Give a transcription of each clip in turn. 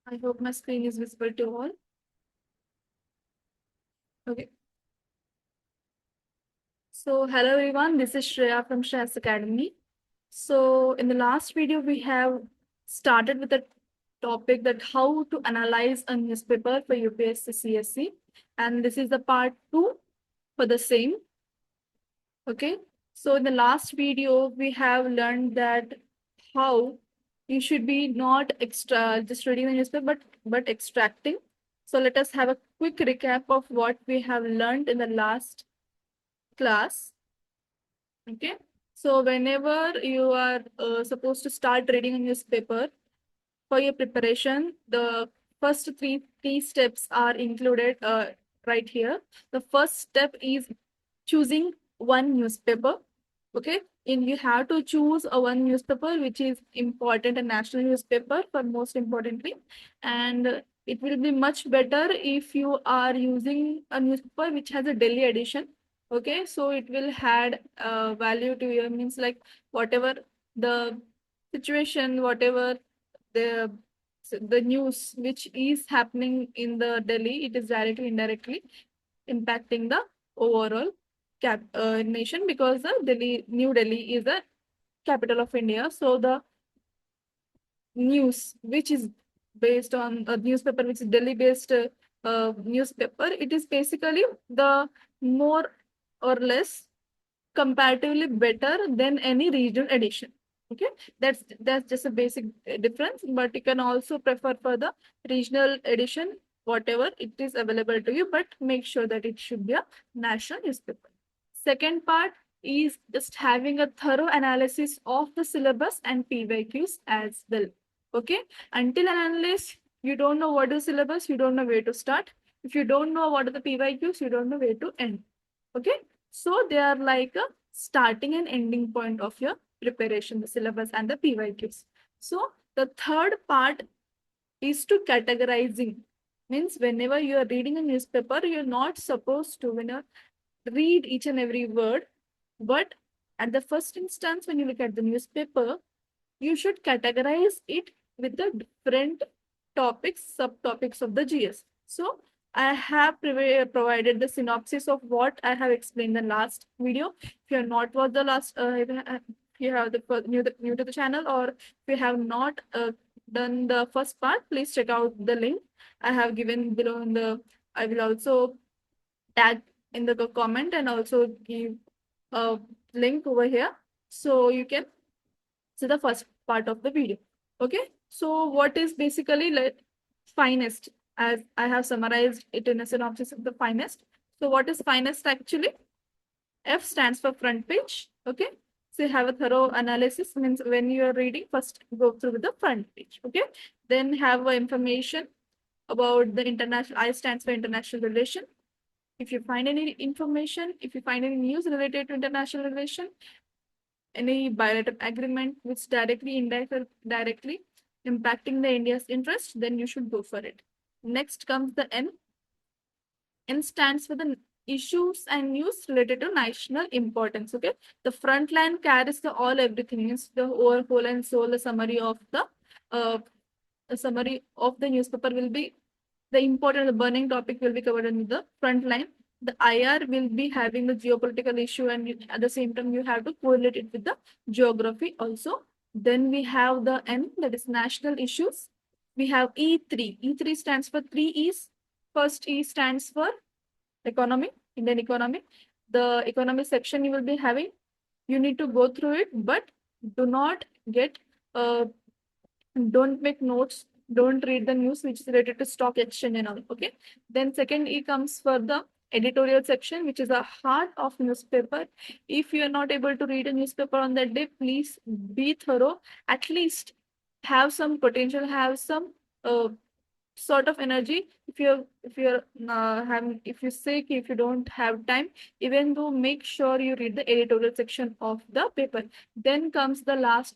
I hope my screen is visible to all. Okay. So hello everyone, this is Shreya from SHREYA'S Academy. So in the last video, we have started with the topic that how to analyze a newspaper for UPSC CSC. And this is the part 2 for the same. Okay. So in the last video, we have learned that how you should be not extra just reading the newspaper, but extracting. So let us have a quick recap of what we have learned in the last class. Okay. So whenever you are supposed to start reading a newspaper for your preparation, the first three steps are included right here. The first step is choosing one newspaper. Okay. And you have to choose a one newspaper which is important, a national newspaper for most importantly. And it will be much better if you are using a newspaper which has a daily edition. Okay, so it will add value to your means like whatever the situation, whatever the the news which is happening in the Delhi, it is directly indirectly impacting the overall nation because the New Delhi is the capital of India. So the news which is based on a newspaper which is Delhi based newspaper, it is basically the more or less comparatively better than any regional edition. Okay, that's just a basic difference, but you can also prefer for the regional edition whatever it is available to you, but make sure that it should be a national newspaper. Second part is just having a thorough analysis of the syllabus and PYQs as well. Okay, until and unless you don't know what is syllabus, you don't know where to start. If you don't know what are the PYQs, you don't know where to end. Okay, so they are like a starting and ending point of your preparation, the syllabus and the PYQs. So the third part is to categorizing. Means whenever you are reading a newspaper, you're not supposed to read each and every word, but at the first instance, when you look at the newspaper, you should categorize it with the different topics, subtopics of the GS. So I have provided the synopsis of what I have explained in the last video. If you have not watched the last, if you have new to the channel, or if you have not done the first part, please check out the link I have given below in the. I will also tag in the comment and also give a link over here so you can see the first part of the video. Okay, so what is basically like finest, as I have summarized it in a synopsis of the finest. So what is finest actually? F stands for front page. Okay, so you have a thorough analysis, means when you are reading, first go through the front page. Okay, then have information about the international. I stands for international relation. If you find any information, if you find any news related to international relation, any bilateral agreement which directly impacting the India's interest, then you should go for it. Next comes the N. N stands for the issues and news related to national importance. Okay, the front line carries the all everything, means the whole and soul. The uh, summary of the newspaper will be the important, the burning topic will be covered in the front line. The IR will be having the geopolitical issue, and at the same time, you have to correlate it with the geography also. Then we have the N, that is national issues. We have E3. E3 stands for three E's. First E stands for economy, Indian economy. The economy section you will be having, you need to go through it, but do not get don't make notes, don't read the news which is related to stock exchange and all. Okay, then second E comes for the editorial section, which is the heart of newspaper. If you are not able to read a newspaper on that day, please be thorough, at least have some potential, have some sort of energy. If you're having, if you're sick, if you don't have time, even though, make sure you read the editorial section of the paper. Then comes the last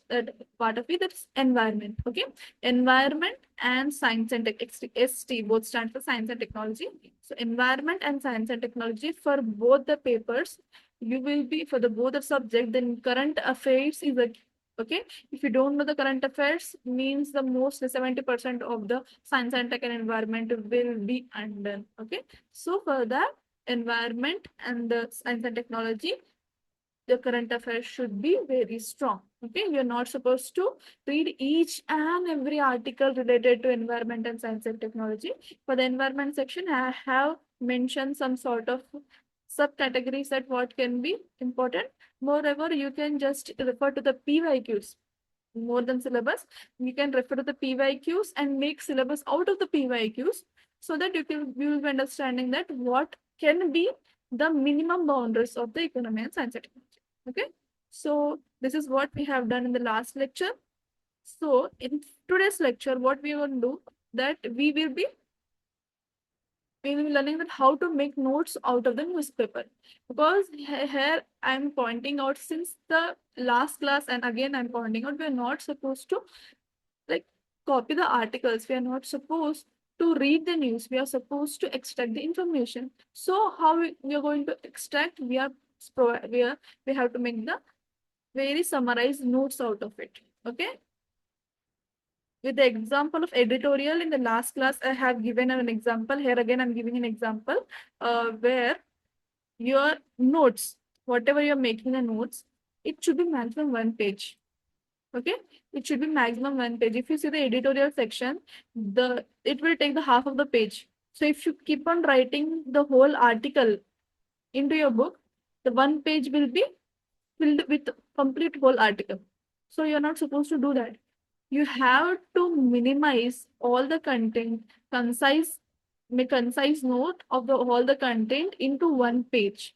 part of it, that's environment. Okay, environment and science and tech, ST both stand for science and technology. So environment and science and technology, for both the papers, you will be, for the both the subject, then current affairs is a Okay, if you don't know the current affairs, means the most 70% of the science and tech and environment will be undone. Okay, so for the environment and the science and technology, the current affairs should be very strong. Okay, you're not supposed to read each and every article related to environment and science and technology. For the environment section, I have mentioned some sort of subcategories that what can be important. Moreover, you can just refer to the PYQs more than syllabus. You can refer to the PYQs and make syllabus out of the PYQs so that you will be understanding that what can be the minimum boundaries of the economy and science and technology. Okay, so this is what we have done in the last lecture. So in today's lecture, what we will do that we will be learning that how to make notes out of the newspaper, because here I'm pointing out since the last class, and again I'm pointing out, we're not supposed to like copy the articles, we are not supposed to read the news, we are supposed to extract the information. So how we are going to extract, we have to make the very summarized notes out of it. Okay, with the example of editorial in the last class, I have given an example. Here again, I'm giving an example where your notes, whatever you're making the notes, it should be maximum 1 page. Okay, it should be maximum 1 page. If you see the editorial section, it will take the half of the page. So if you keep on writing the whole article into your book, the 1 page will be filled with complete whole article. So you're not supposed to do that. You have to minimize all the content, make concise note of all the content into 1 page.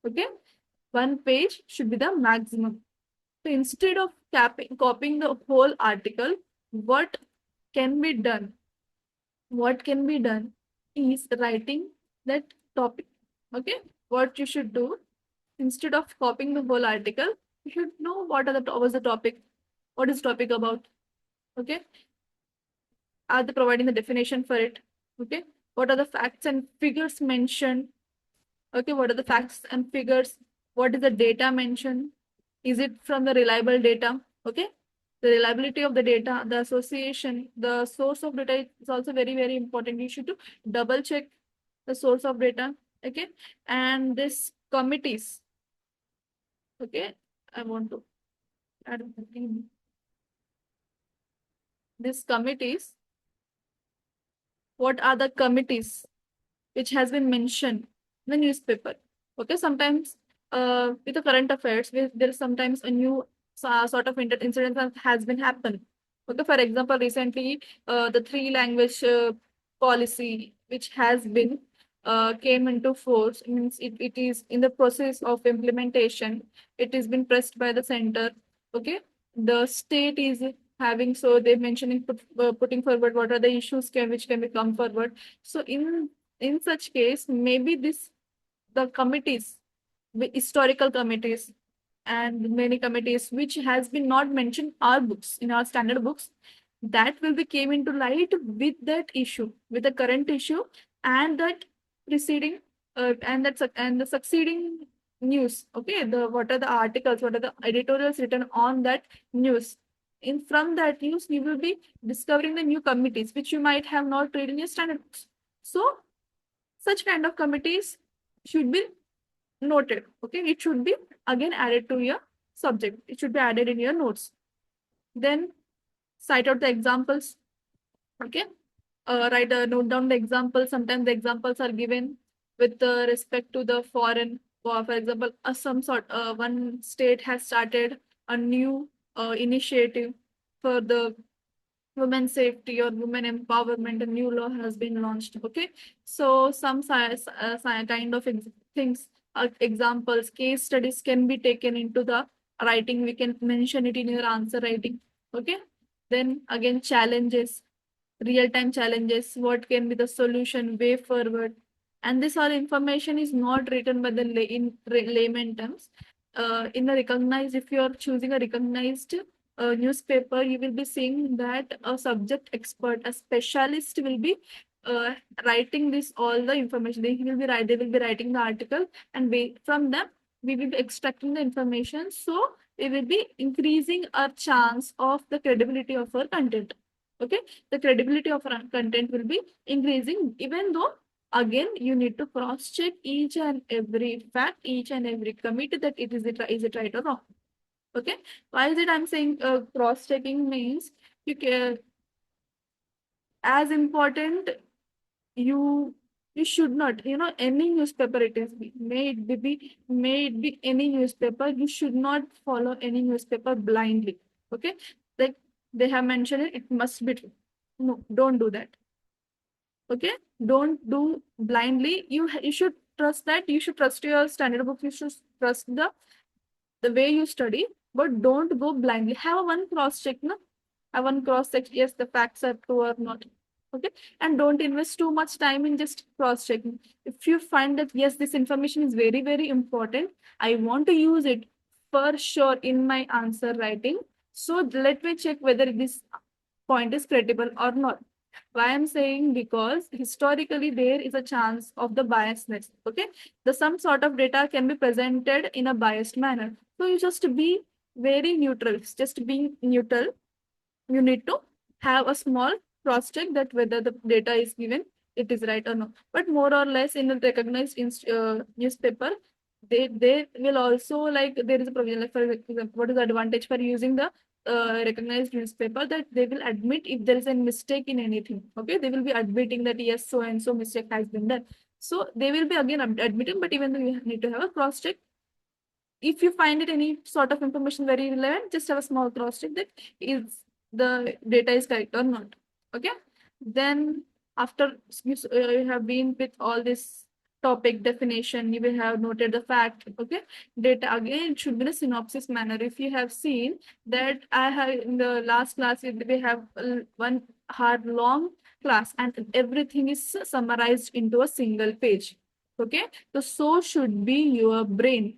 Okay, 1 page should be the maximum. So instead of copying the whole article, what can be done? What can be done is writing that topic. Okay, what you should do, instead of copying the whole article, you should know what's the topic, what is topic about. Okay, are they providing the definition for it? Okay, what are the facts and figures mentioned? Okay, what are the facts and figures? What is the data mentioned? Is it from the reliable data? Okay, the reliability of the data, the association, the source of data is also very, very important. You should do double check the source of data. Okay, and this committees. Okay, I want to add these committees. What are the committees which has been mentioned in the newspaper? Okay, sometimes with the current affairs, there is sometimes a new sort of incident that has been happened. Okay, for example, recently the three language policy which has been came into force, means it is in the process of implementation. It has been pressed by the center. Okay, the state is having, so they're mentioning putting forward what are the issues which can be come forward. So in such case, maybe the committees, the historical committees and many committees which has been not mentioned our books, in our standard books, that will be came into light with that issue, with the current issue, and that preceding and the succeeding news. Okay, the what are the articles, what are the editorials written on that news. In from that news, you will be discovering the new committees which you might have not read in your standard books. So such kind of committees should be noted. Okay, it should be again added to your subject. It should be added in your notes. Then cite out the examples. Okay, note down the examples. Sometimes the examples are given with respect to the foreign. For example, one state has started a new initiative for the women safety or women empowerment. A new law has been launched. Okay, so some kind of things, examples, case studies can be taken into the writing. We can mention it in your answer writing. Okay, then again challenges, real-time challenges, what can be the solution, way forward. And this all information is not written by the layman terms. In a recognized, if you are choosing a recognized newspaper, you will be seeing that a subject expert, a specialist will be uh, writing this all the information. They will be writing the article, and from them we will be extracting the information. So it will be increasing our chance of the credibility of our content. Okay, the credibility of our content will be increasing, even though again you need to cross check each and every fact, each and every commit, that is it right or wrong. Okay, why is it I'm saying cross checking means you can, as important, you you should not, any newspaper it is, may it be any newspaper, you should not follow any newspaper blindly. Okay, like they have mentioned it, it must be true. No, don't do that. Okay, don't do blindly. You should trust that, you should trust your standard book, you should trust the way you study, but don't go blindly. Have a one cross check, no? Have one cross check, yes, the facts are true or not. Okay, and don't invest too much time in just cross checking. If you find that yes, this information is very, very important, I want to use it for sure in my answer writing. So let me check whether this point is credible or not. Why I'm saying, because historically there is a chance of the biasness. Okay, the some sort of data can be presented in a biased manner. So you just be very neutral. Just being neutral, you need to have a small cross check that whether the data is given it is right or no. But more or less in a recognized newspaper, they will also, like, there is a provision, like for example, what is the advantage for using the recognized newspaper, that they will admit if there is a mistake in anything. Okay, they will be admitting that yes, so and so mistake has been done. So they will be again admitting, but even though you need to have a cross check, if you find it any sort of information very relevant, just have a small cross check that is the data is correct or not. Okay, then after you have been with all this topic definition, you will have noted the fact. Okay, data again, it should be in a synopsis manner. If you have seen that I have in the last class, we have 1 hour long class and everything is summarized into a single page. Okay, so should be your brain.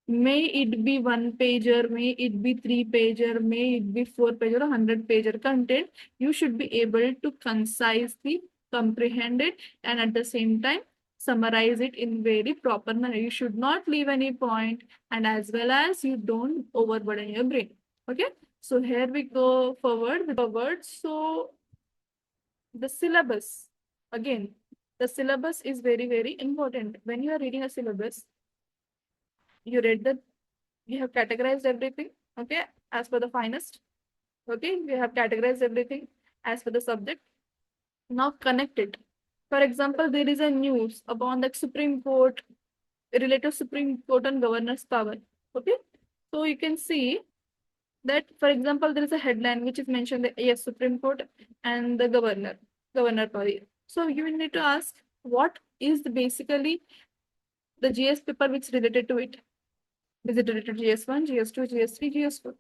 May it be 1 pager, may it be 3 pager, may it be 4 pager or 100 pager content, you should be able to concisely comprehend it and at the same time summarize it in very proper manner. You should not leave any point, and as well as you don't overburden your brain. Okay, so here we go forward. So the syllabus, again, the syllabus is very, very important. When you are reading a syllabus, you read the we have categorized everything, okay, as per the finest. Okay, we have categorized everything as per the subject. Now connect it. For example, there is a news upon the Supreme Court, related Supreme Court and governor's power. Okay, so you can see that, for example, there is a headline which is mentioned that yes, Supreme Court and the governor power. So you will need to ask what is basically the GS paper which is related to it. Is it related to GS1, GS2, GS3, GS4?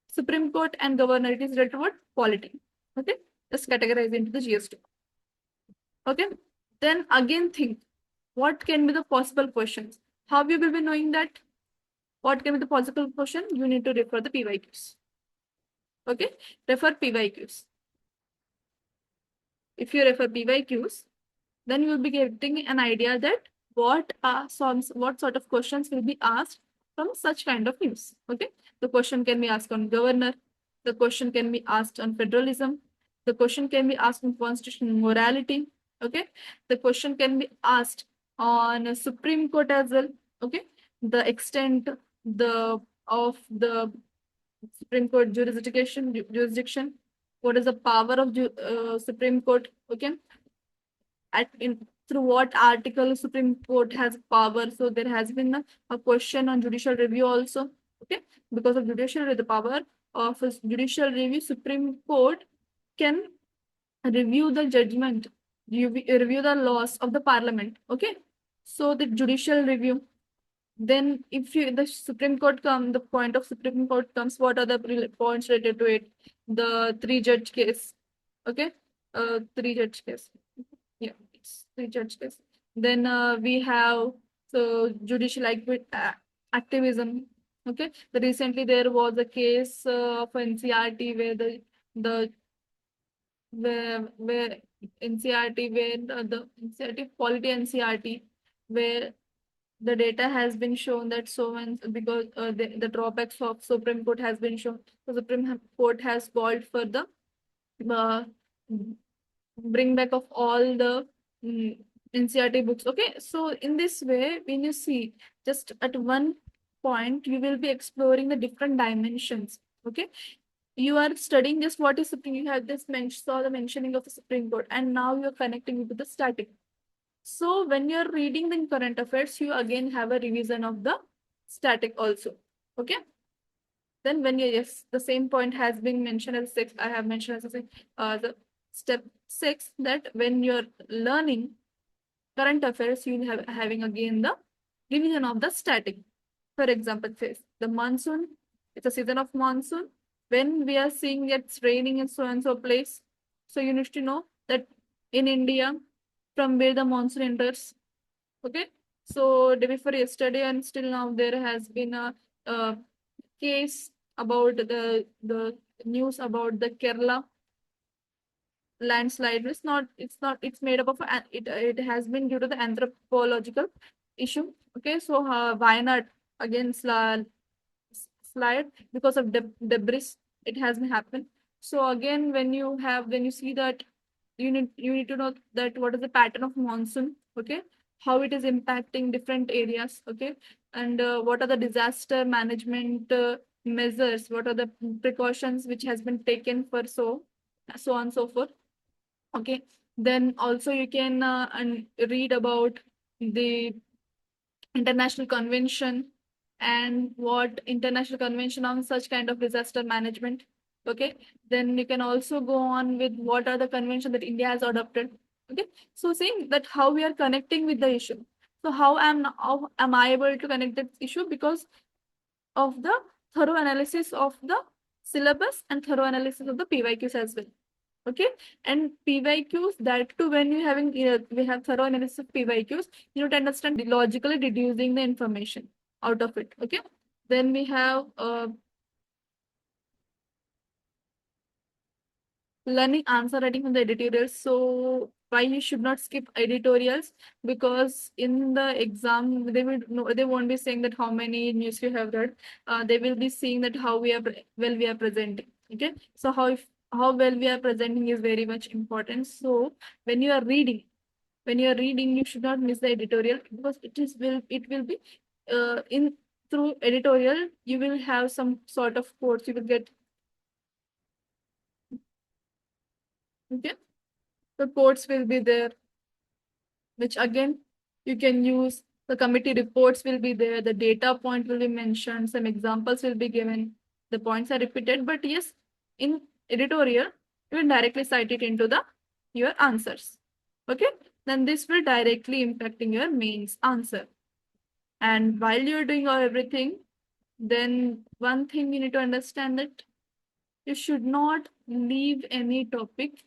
Supreme Court and governor, it is related to what? Polity. Okay, just categorize into the GS2. Okay, then again think, what can be the possible questions? How you will be knowing that? What can be the possible question? You need to refer the PYQs. Okay, refer PYQs. If you refer PYQs, then you will be getting an idea that what sort of questions will be asked from such kind of news. Okay, the question can be asked on governor, the question can be asked on federalism, the question can be asked on constitutional morality. Okay, the question can be asked on Supreme Court as well. Okay, the extent of the Supreme Court jurisdiction, what is the power of Supreme Court. Okay, through what article Supreme Court has power. So there has been a question on judicial review also. Okay, because of the power of judicial review, Supreme Court can review the judgment, review the laws of the parliament. Okay, so the judicial review. Then if the Supreme Court the point of Supreme Court comes, what are the points related to it? The 3 judge case. Okay, 3 judge case. Yeah, it's 3 judge case. Then we have judicial activism. Okay, recently there was a case of NCRT where the where NCRT where the NCRT polity NCRT where the data has been shown that so and because the drawbacks of Supreme Court has been shown. The Supreme Court has called for the uh, bring back of all the NCRT books. Okay, so in this way, when you see just at one point, you will be exploring the different dimensions. Okay, you are studying just what is Supreme. You have just saw the mentioning of the Supreme Court, and now you are connecting it to the static. So when you're reading the current affairs, you again have a revision of the static also. Okay. Then when you, yes, the same point has been mentioned as six, I have mentioned as the step 6 that when you're learning current affairs, you have having again the revision of the static. For example, says the monsoon, it's a season of monsoon. When we are seeing it's raining in so and so place, so you need to know that in India, from where the monsoon enters. Okay, so day before yesterday and still now there has been a case about the news about the Kerala landslide. It's made up of it has been due to the anthropological issue. Okay, so why not again slide because of debris, it has been happened. So again when you see that you need to know that what is the pattern of monsoon. Okay, how it is impacting different areas. Okay, and what are the disaster management measures, what are the precautions which has been taken for so on and so forth. Okay, then also you can and read about the international convention and what international convention on such kind of disaster management. Okay, then you can also go on with what are the convention that India has adopted. Okay, so seeing that how we are connecting with the issue. So how am I able to connect that issue? Because of the thorough analysis of the syllabus and thorough analysis of the PYQs as well. Okay, and PYQs, that too, when you having we have thorough analysis of PYQs, you need to understand logically deducing the information out of it. Okay, then we have learning answer writing from the editorials. So why you should not skip editorials? Because in the exam they will know, they won't be saying that how many news you have read. They will be seeing that how we are presenting. Okay, so how well we are presenting is very much important. So when you are reading, you should not miss the editorial, because it will be in through editorial you will have some sort of quotes you will get. Okay, the quotes will be there, which again you can use. The committee reports will be there, the data point will be mentioned, some examples will be given, the points are repeated, but yes, in editorial you will directly cite it into the your answers. Okay, then this will directly impacting your mains answer. And while you're doing everything, then one thing you need to understand that you should not leave any topic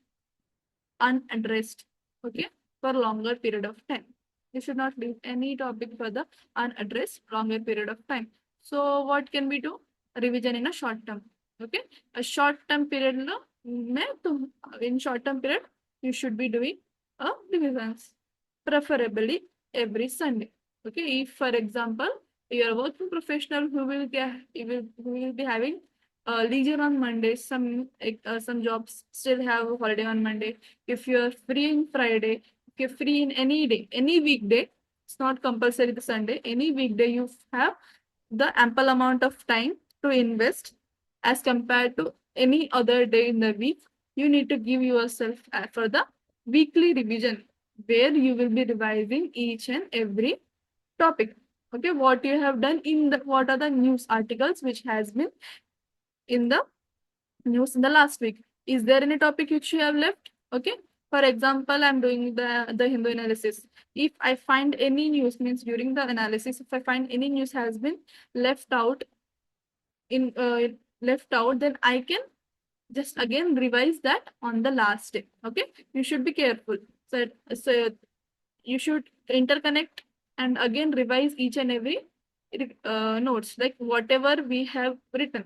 unaddressed. Okay, for longer period of time. You should not leave any topic for the unaddressed longer period of time. So what can we do? Revision in a short term. Okay, a short term period in short term period you should be doing a revisions, preferably every Sunday. Okay, if for example you are a working professional who will be having leisure on Monday, some jobs still have a holiday on Monday. If you're free in Friday, if you're free in any day, any weekday, it's not compulsory the Sunday, any weekday you have the ample amount of time to invest as compared to any other day in the week. You need to give yourself for the weekly revision where you will be revising each and every topic. Okay, what you have done in the what are the news articles which has been in the news in the last week. Is there any topic which you have left? Okay. For example, I'm doing the Hindu analysis. If I find any news, means during the analysis, if I find any news has been left out in left out, then I can just again revise that on the last day. Okay. You should be careful. So you should interconnect and again revise each and every notes, like whatever we have written.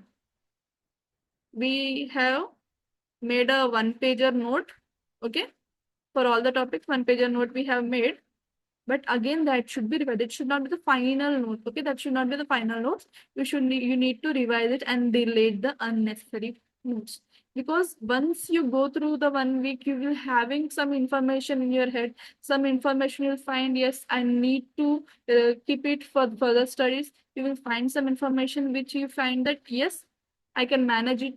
We have made a one pager note. Okay, for all the topics, one pager note we have made. But again, that should be revised. It should not be the final note. Okay, that should not be the final notes. You need to revise it and delete the unnecessary notes. Because once you go through the 1 week, you will having some information in your head. Some information you'll find, yes, I need to keep it for further studies. You will find some information which you find that, yes, I can manage it.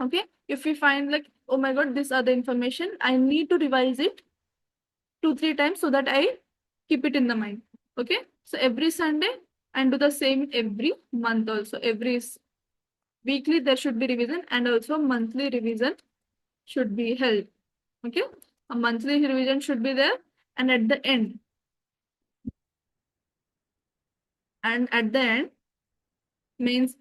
Okay, if you find like, oh my god, this other information, I need to revise it 2-3 times so that I keep it in the mind. Okay, so every Sunday and do the same every month also. Every weekly there should be revision, and also monthly revision should be held. Okay, a monthly revision should be there, and at the end, means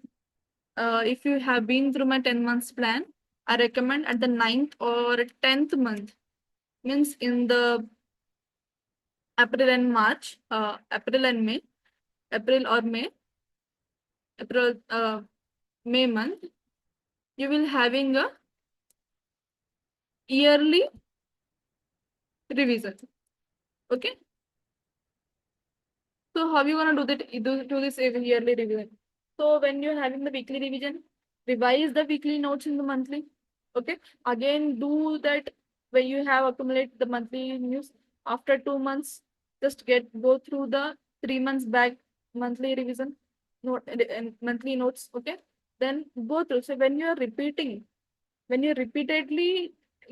if you have been through my 10 months plan, I recommend at the 9th or 10th month, means in the April and March, April or May, April, May month, you will having a yearly revision. Okay. So how you gonna do this every yearly revision? So when you're having the weekly revision, revise the weekly notes in the monthly. Okay. Again, do that when you have accumulated the monthly news after 2 months. Just go through the 3 months back monthly revision note and monthly notes. Okay. Then go through. So when you're repeatedly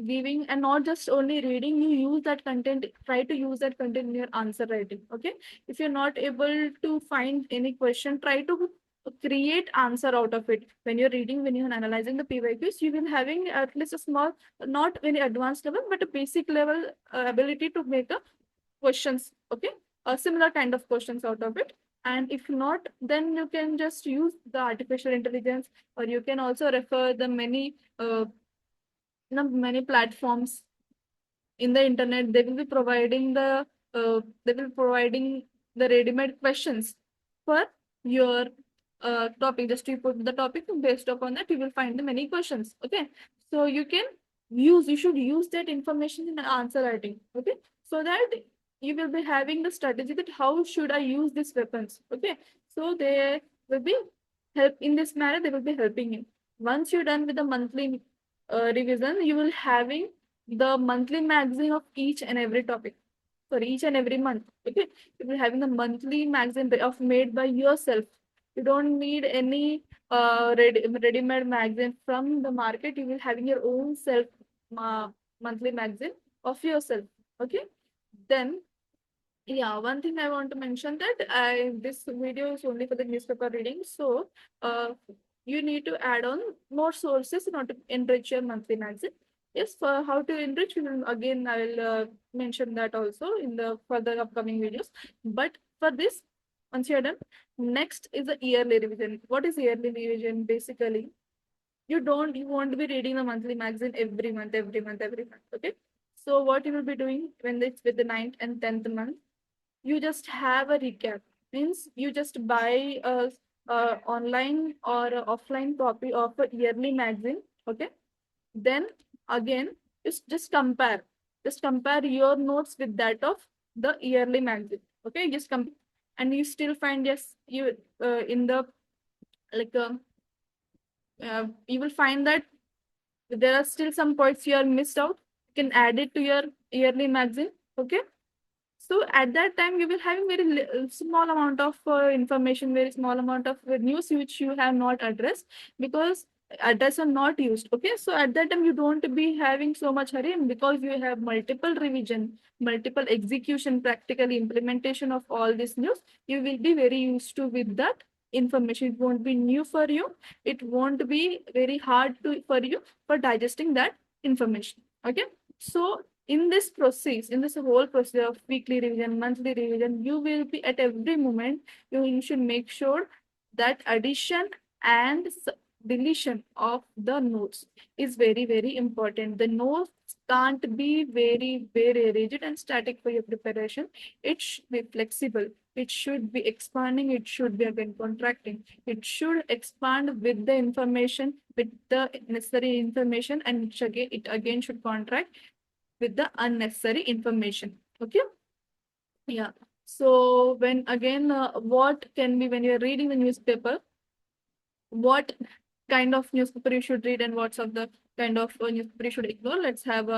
giving and not just only reading, you use that content, try to use that content in your answer writing. Okay, if you're not able to find any question, try to create answer out of it. When you're reading, when you're analyzing the PYQs, you will having at least a small, not very advanced level, but a basic level ability to make a questions. Okay, a similar kind of questions out of it. And if not, then you can just use the artificial intelligence, or you can also refer the many platforms in the internet. They will be providing the ready-made questions for your topic. Just you put the topic, based upon that you will find the many questions. Okay, so you should use that information in answer writing. Okay, so that you will be having the strategy that how should I use these weapons. Okay, so they will be help in this manner. They will be helping you. Once you're done with the monthly revision, you will having the monthly magazine of each and every topic for each and every month. Okay, you will having the monthly magazine of made by yourself. You don't need any ready-made magazine from the market. You will having your own self monthly magazine of yourself. Okay, then yeah, one thing I want to mention that this video is only for the newspaper reading. So you need to add on more sources in order to enrich your monthly magazine. Yes, for how to enrich, again I will mention that also in the further upcoming videos. But for this, once you're done, next is the yearly revision. What is yearly revision? Basically, you won't be reading the monthly magazine every month, every month. Okay. So what you will be doing when it's with the 9th and 10th month, you just have a recap. Means you just buy a online or a offline copy of a yearly magazine. Okay, then again just compare your notes with that of the yearly magazine. Okay, just compare, and you still find, yes, you in the like you will find that there are still some points you are missed out. You can add it to your yearly magazine. Okay, so at that time, you will having very small amount of information, very small amount of news which you have not addressed because address are not used. Okay, so at that time you don't be having so much hurry, and because you have multiple revision, multiple execution, practical implementation of all this news, you will be very used to with that information. It won't be new for you. It won't be very hard for you for digesting that information. Okay, so in this process, in this whole process of weekly revision, monthly revision, you will be at every moment, you should make sure that addition and deletion of the notes is very, very important. The notes can't be very, very rigid and static for your preparation. It should be flexible. It should be expanding. It should be again contracting. It should expand with the information, with the necessary information, and it again should contract with the unnecessary information. Okay. Yeah. So when again, what can be when you're reading the newspaper, what kind of newspaper you should read and what's of the kind of newspaper you should ignore? Let's have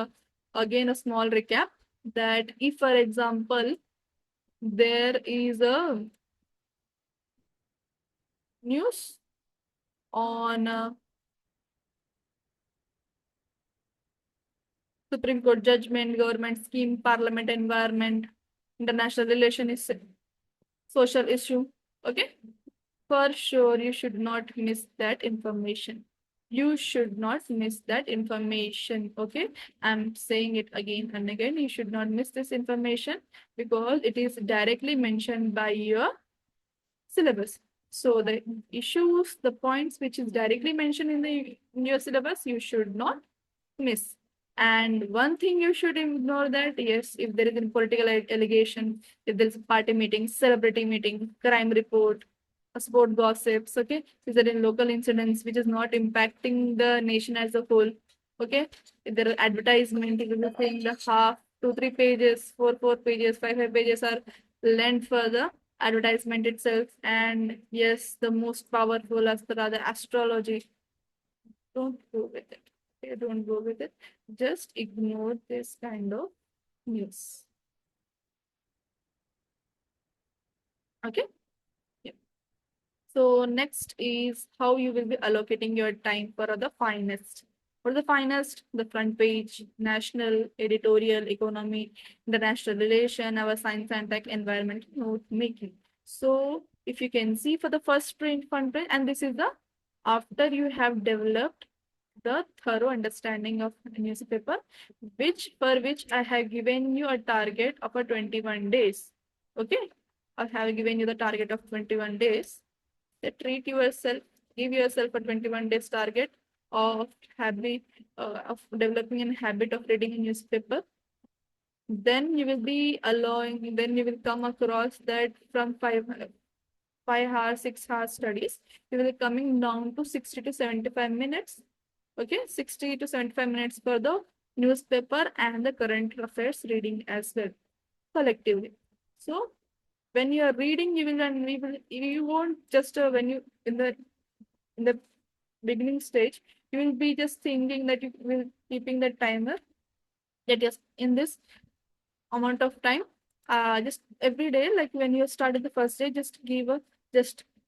again a small recap that if, for example, there is a news on Supreme Court judgment, government scheme, parliament, environment, international relation is social issue. Okay, for sure, you should not miss that information. You should not miss that information. Okay, I'm saying it again and again. You should not miss this information because it is directly mentioned by your syllabus. So the issues, the points which is directly mentioned in your syllabus, you should not miss. And one thing you should ignore that, yes, if there is a political allegation, if there is a party meeting, celebrity meeting, crime report, sport gossips, okay, is there in local incidents which is not impacting the nation as a whole, okay, if there are advertisement, if you think the half, 2, 3 pages, four pages, five pages are lent for the advertisement itself, and yes, the most powerful as per the astrology, don't go with it. Okay, don't go with it. Just ignore this kind of news. Okay. Yeah. So next is how you will be allocating your time for the finest. For the finest, the front page, national, editorial, economy, international relation, our science and tech, environment, note making. So if you can see for the first print front page, and this is the after you have developed the thorough understanding of newspaper, which I have given you a target of a 21 days. Okay, I have given you the target of 21 days. So treat yourself, give yourself a 21 days target of habit of developing a habit of reading a newspaper. Then you will be allowing. Then you will come across that from 5 hours, 6 hours studies, you will be coming down to 60 to 75 minutes. Okay, 60 to 75 minutes for the newspaper and the current affairs reading as well, collectively. So when you are reading, you will and we will you won't just when you in the beginning stage, you will be just thinking that you will keeping the timer that yes, in this amount of time, just every day, like when you started the first day, just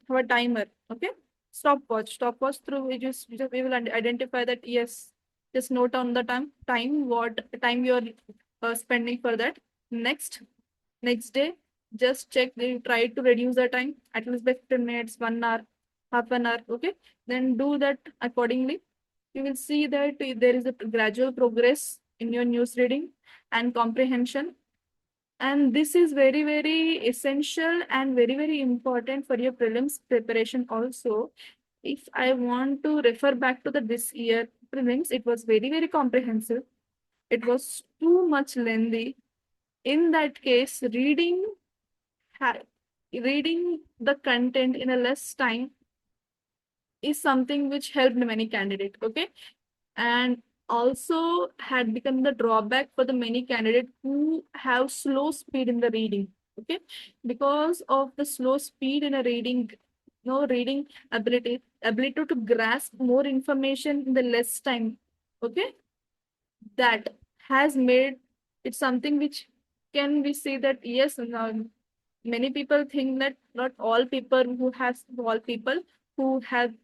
have a timer. Okay, stopwatch through we just we will identify that yes, just note on the time what time you are spending for that. Next next day, just check, you try to reduce the time at least by 15 minutes, 1 hour, half an hour. Okay, then do that accordingly. You will see that there is a gradual progress in your news reading and comprehension, and this is very, very essential and very, very important for your prelims preparation also. If I want to refer back to the this year prelims, it was very, very comprehensive. It was too much lengthy. In that case, reading the content in a less time is something which helped many candidates. Okay, and also had become the drawback for the many candidates who have slow speed in the reading. Okay, because of the slow speed in a reading, no reading ability to grasp more information in the less time. Okay, that has made it something which can we say that yes, now many people think that not all people who have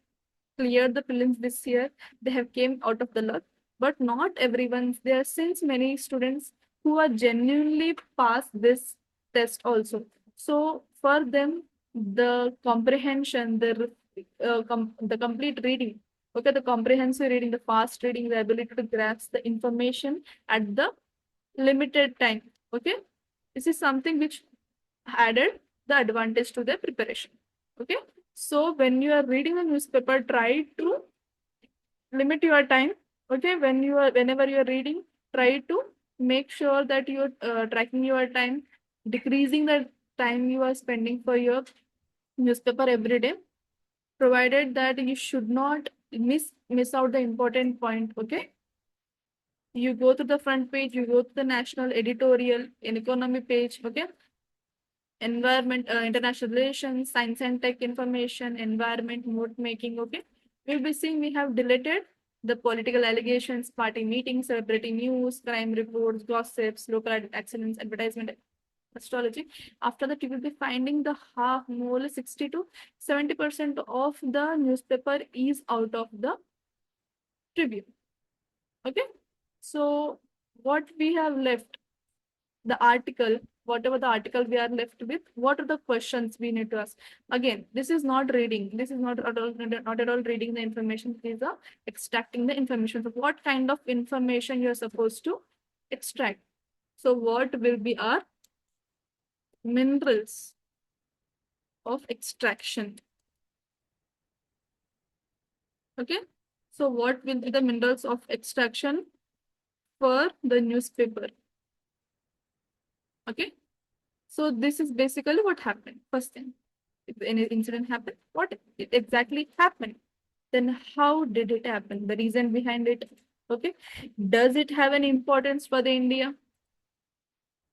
cleared the prelims this year, they have came out of the luck, but not everyone. There are since many students who are genuinely passed this test also. So for them, the comprehension, the complete reading, okay, the comprehensive reading, the fast reading, the ability to grasp the information at the limited time. Okay, this is something which added the advantage to their preparation. Okay, so when you are reading the newspaper, try to limit your time. Okay, whenever you are reading, try to make sure that you're tracking your time, decreasing the time you are spending for your newspaper every day, provided that you should not miss out the important point. Okay, you go to the front page, you go to the national editorial in economy page. Okay, environment, international relations, science and tech information, environment, note making. Okay, we'll be seeing we have deleted the political allegations, party meetings, celebrity news, crime reports, gossips, local accidents, advertisement, astrology. After that, you will be finding the half, more or less 60 to 70% of the newspaper is out of the Tribune. Okay, so what we have left, the article, whatever the article we are left with, what are the questions we need to ask? Again, this is not reading. This is not at all reading the information. These are extracting the information. So what kind of information you are supposed to extract? So what will be our minerals of extraction? Okay. So what will be the minerals of extraction for the newspaper? Okay. So this is basically what happened. First thing, if any incident happened, what it exactly happened? Then how did it happen? The reason behind it. Okay. Does it have any importance for the India?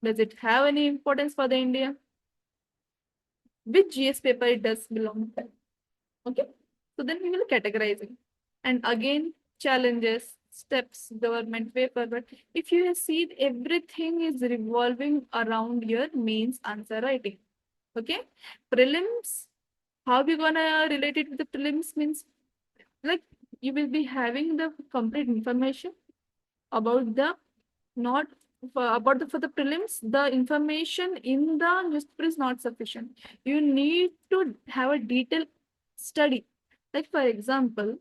Does it have any importance for the India? Which GS paper it does belong to? Okay. So then we will categorize it. And again, challenges, steps, government paper. But if you see everything is revolving around your mains answer writing. Okay. Prelims, how we gonna relate it with the prelims means like you will be having the complete information about the not about the for the prelims. The information in the newspaper is not sufficient. You need to have a detailed study. Like for example,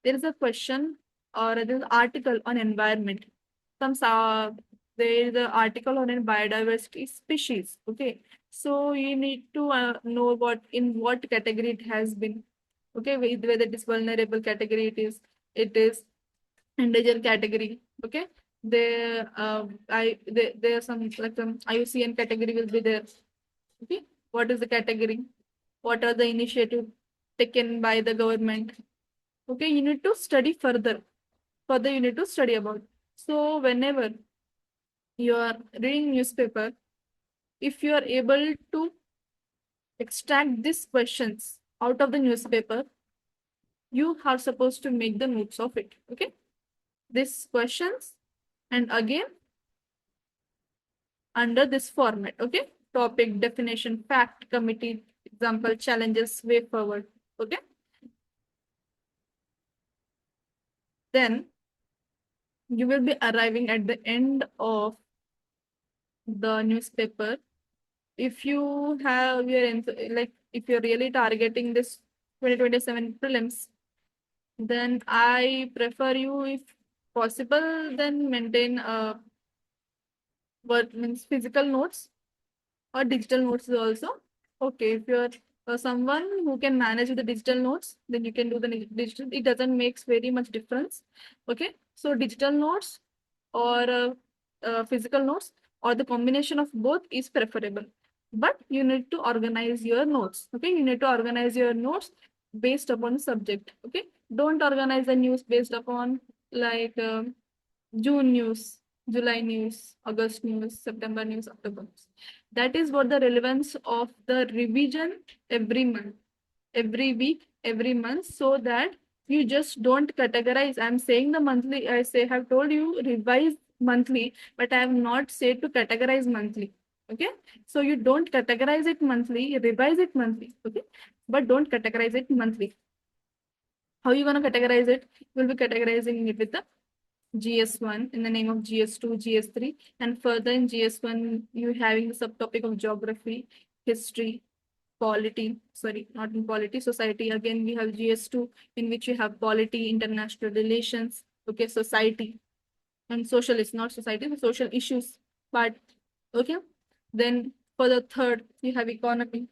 there is a question or there is an article on environment. There is an article on a biodiversity species. Okay, so you need to know what in what category it has been. Okay, whether it is vulnerable category, it is endangered category. Okay, there are some like IUCN category will be there. Okay, what is the category? What are the initiative taken by the government? Okay, you need to study further. Further, you need to study about. So whenever you are reading newspaper, if you are able to extract these questions out of the newspaper, you are supposed to make the notes of it. Okay, these questions, and again under this format. Okay, topic, definition, fact, committee, example, challenges, way forward. Okay, then you will be arriving at the end of the newspaper. If you have your like if you're really targeting this 2027 prelims, then I prefer you, if possible, then maintain what means physical notes or digital notes is also okay. If you're someone who can manage the digital notes, then you can do the digital. It doesn't make very much difference. Okay, so digital notes or physical notes or the combination of both is preferable. But you need to organize your notes. Okay, you need to organize your notes based upon subject. Okay, don't organize the news based upon like June news, July news, August news, September news, October news. That is what the relevance of the revision every month, every week, every month, so that you just don't categorize. I'm saying the monthly, have told you revise monthly, but I have not said to categorize monthly. Okay, so you don't categorize it monthly, revise it monthly. Okay, but don't categorize it monthly. How are you going to categorize it? You'll be categorizing it with the GS1 in the name of GS2, GS3, and further in GS1, you having the subtopic of geography, history, polity, sorry, not in polity, society. Again, we have GS2 in which you have polity, international relations, okay, society, and social is not society, but social issues. But okay, then for the third, you have economy.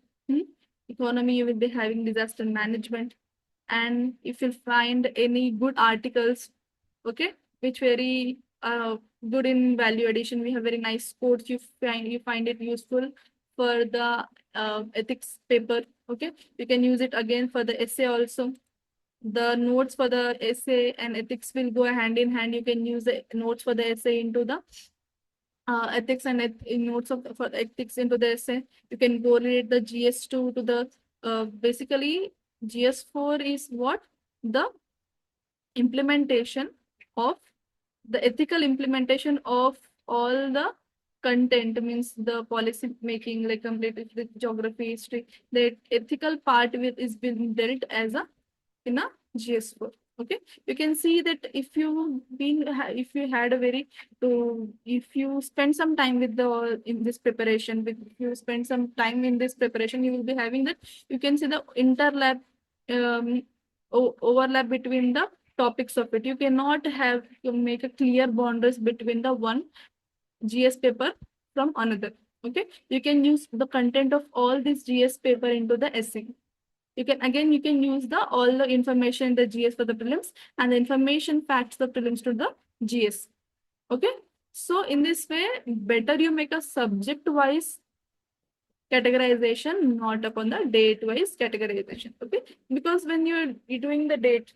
Economy, you will be having disaster management. And if you find any good articles, okay, which very good in value addition, we have very nice quotes. You find it useful for the ethics paper. Okay, you can use it again for the essay also. The notes for the essay and ethics will go hand in hand. You can use the notes for the essay into the ethics and notes of for ethics into the essay. You can correlate the GS2 to the basically GS4 is what the implementation of the ethical implementation of all the content, means the policy making, like complete with geography, history. The ethical part with is being dealt as a in a GS4. Okay, you can see that if you if you had a very if you spend some time with the in this preparation, with if you spend some time in this preparation, you will be having that. You can see the interlap overlap between the topics of it. You cannot have to make a clear boundaries between the one GS paper from another. Okay, you can use the content of all this GS paper into the essay. You can use the all the information the GS for the prelims and the information facts the prelims to the GS. Okay, so in this way, better you make a subject wise categorization, not upon the date wise categorization. Okay, because when you're doing the date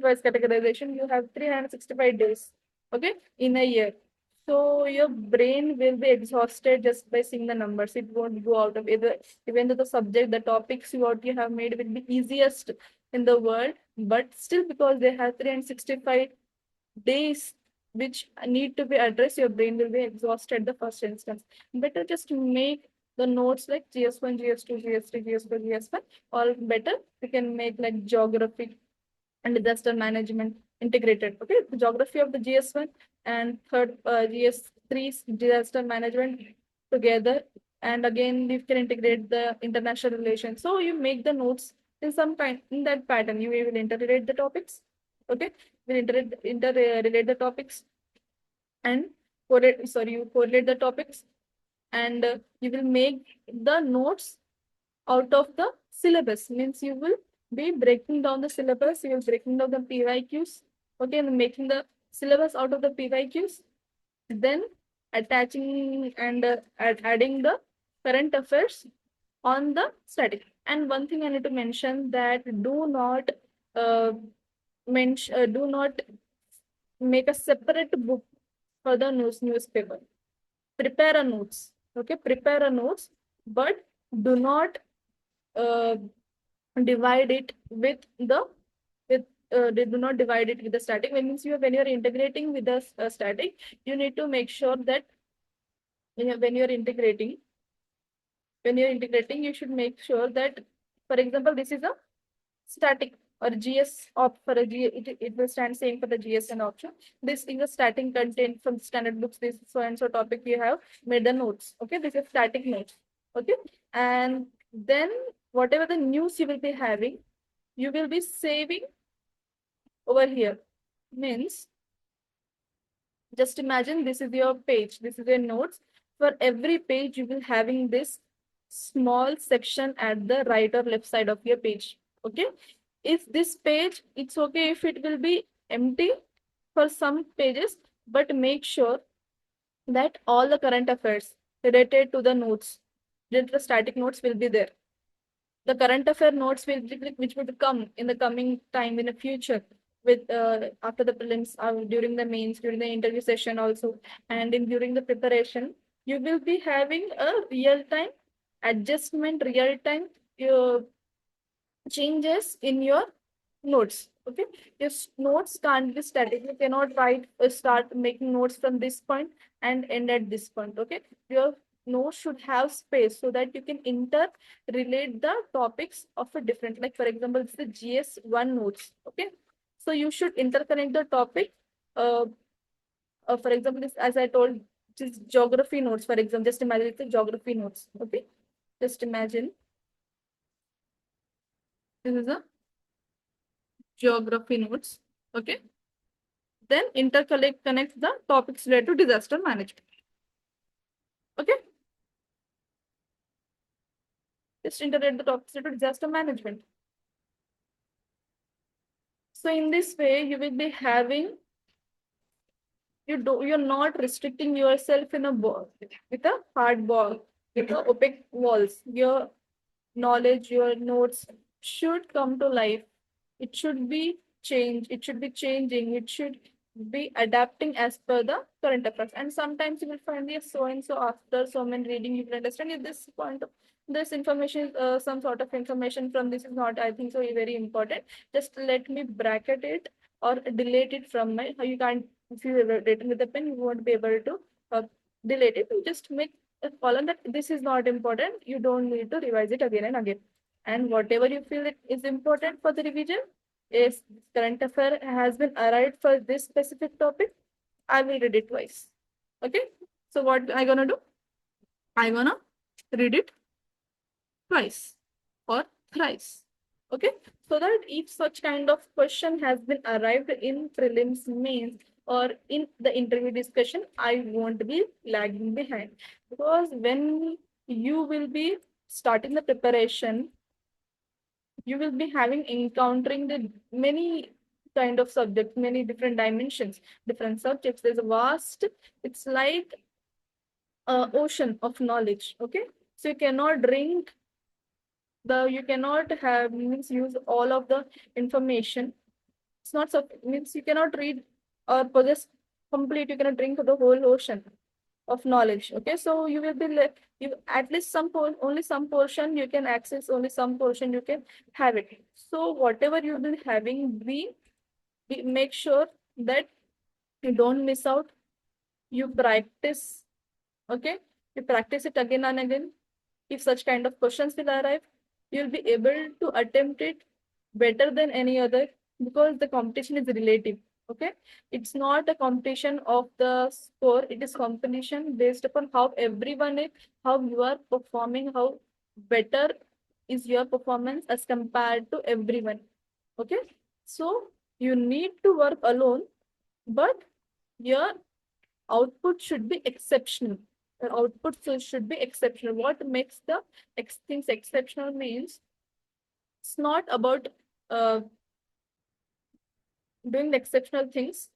wise categorization, you have 365 days. Okay, in a year. So your brain will be exhausted just by seeing the numbers. It won't go out of either, even though the subject, the topics what you have made will be easiest in the world, but still because they have 365 days which need to be addressed, your brain will be exhausted at the first instance. Better just make the notes like GS1, GS2, GS3, GS4, GS5, all better. We can make like geography and disaster management integrated. Okay, the geography of the GS1 and third GS3 disaster management together. And again, you can integrate the international relations. So you make the notes in some kind in that pattern. You will interrelate the topics. Okay, will interrelate the topics and you correlate the topics, and you will make the notes out of the syllabus. Means you will be breaking down the syllabus, you will breaking down the PYQs, okay, and making the syllabus out of the PYQs, then attaching and adding the current affairs on the static. And one thing I need to mention that uh, do not make a separate book for the newspaper. Prepare a notes, okay, prepare a notes, but do not uh, divide it with the with they do not divide it with the static. When means when you're integrating with the static, you need to make sure that when you're integrating, you should make sure that, for example, this is a static or GS op for a G, it will stand same for the GSN option. This is a static content from standard books. This so and so topic you have made the notes. Okay, this is static notes. Okay, and then whatever the news you will be having, you will be saving over here. Means just imagine this is your page, this is your notes. For every page, you will having this small section at the right or left side of your page. Okay, if this page, it's okay if it will be empty for some pages, but make sure that all the current affairs related to the notes, the static notes will be there. The current affair notes which would come in the coming time in the future with after the prelims, during the mains, during the interview session also, and in during the preparation, you will be having a real time adjustment, real time uh, changes in your notes. Okay, your notes can't be static. You cannot start making notes from this point and end at this point. Okay, your notes should have space so that you can interrelate the topics of a different, like for example, it's the GS1 notes. Okay, so you should interconnect the topic. uh, for example, this, as I told, just geography notes, for example, just imagine it's a geography notes. Okay, just imagine this is a geography notes. Okay, then connect the topics related to disaster management. Okay, just integrate the topics related to disaster management. So in this way, you will be having, you're not restricting yourself in a ball with a hard ball with the opaque walls. Your knowledge, your notes should come to life. It should be changed. It should be changing. It should be adapting as per the current affairs. And sometimes you will find, yes, so and so after so many reading, you will understand if this point of this information is some sort of information from this is not, I think so, very important. Just let me bracket it or delete it from my, you can't, if you have written with a pen, you won't be able to delete it. You just make a column that this is not important. You don't need to revise it again and again. And whatever you feel it is important for the revision, if current affair has been arrived for this specific topic, I will read it twice. Okay. So what I gonna do? I gonna read it twice or thrice. Okay. So that if such kind of question has been arrived in prelims, mains, or in the interview discussion, I won't be lagging behind. Because when you will be starting the preparation, you will be having encountering the many kind of subjects, many different dimensions, different subjects. There's a vast, it's like a ocean of knowledge. Okay. So you cannot drink you cannot have means use all of the information. It's not so means you cannot read or possess complete, you cannot drink the whole ocean of knowledge. Okay, so you will be you at least only some portion you can access, only some portion you can have it. So whatever you've been having, we make sure that you don't miss out. You practice. Okay, you practice it again and again. If such kind of questions will arrive, you'll be able to attempt it better than any other, because the competition is relative. Okay, it's not a competition of the score, it is competition based upon how everyone is, how you are performing, how better is your performance as compared to everyone. Okay, so you need to work alone, but your output should be exceptional. The output should be exceptional. What makes the things exceptional means it's not about uh, doing the exceptional things,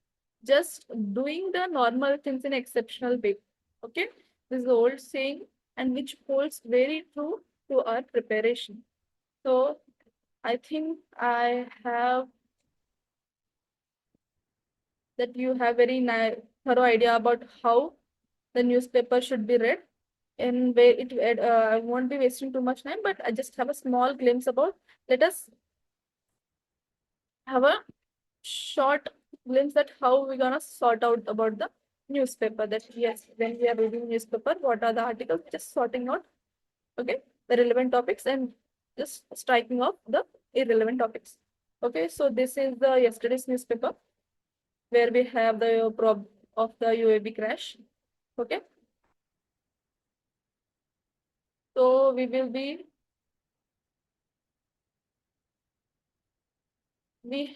just doing the normal things in exceptional way. Okay, this is the old saying, and which holds very true to our preparation. So I think I have that you have very thorough idea about how the newspaper should be read, and where I won't be wasting too much time, but I just have a small glimpse about. Let us have a short glimpse at how we're gonna sort out about the newspaper. That yes, when we are reading newspaper, what are the articles? Just sorting out, okay, the relevant topics and just striking off the irrelevant topics. Okay, so this is the yesterday's newspaper where we have the prob of the UAV crash. Okay, so we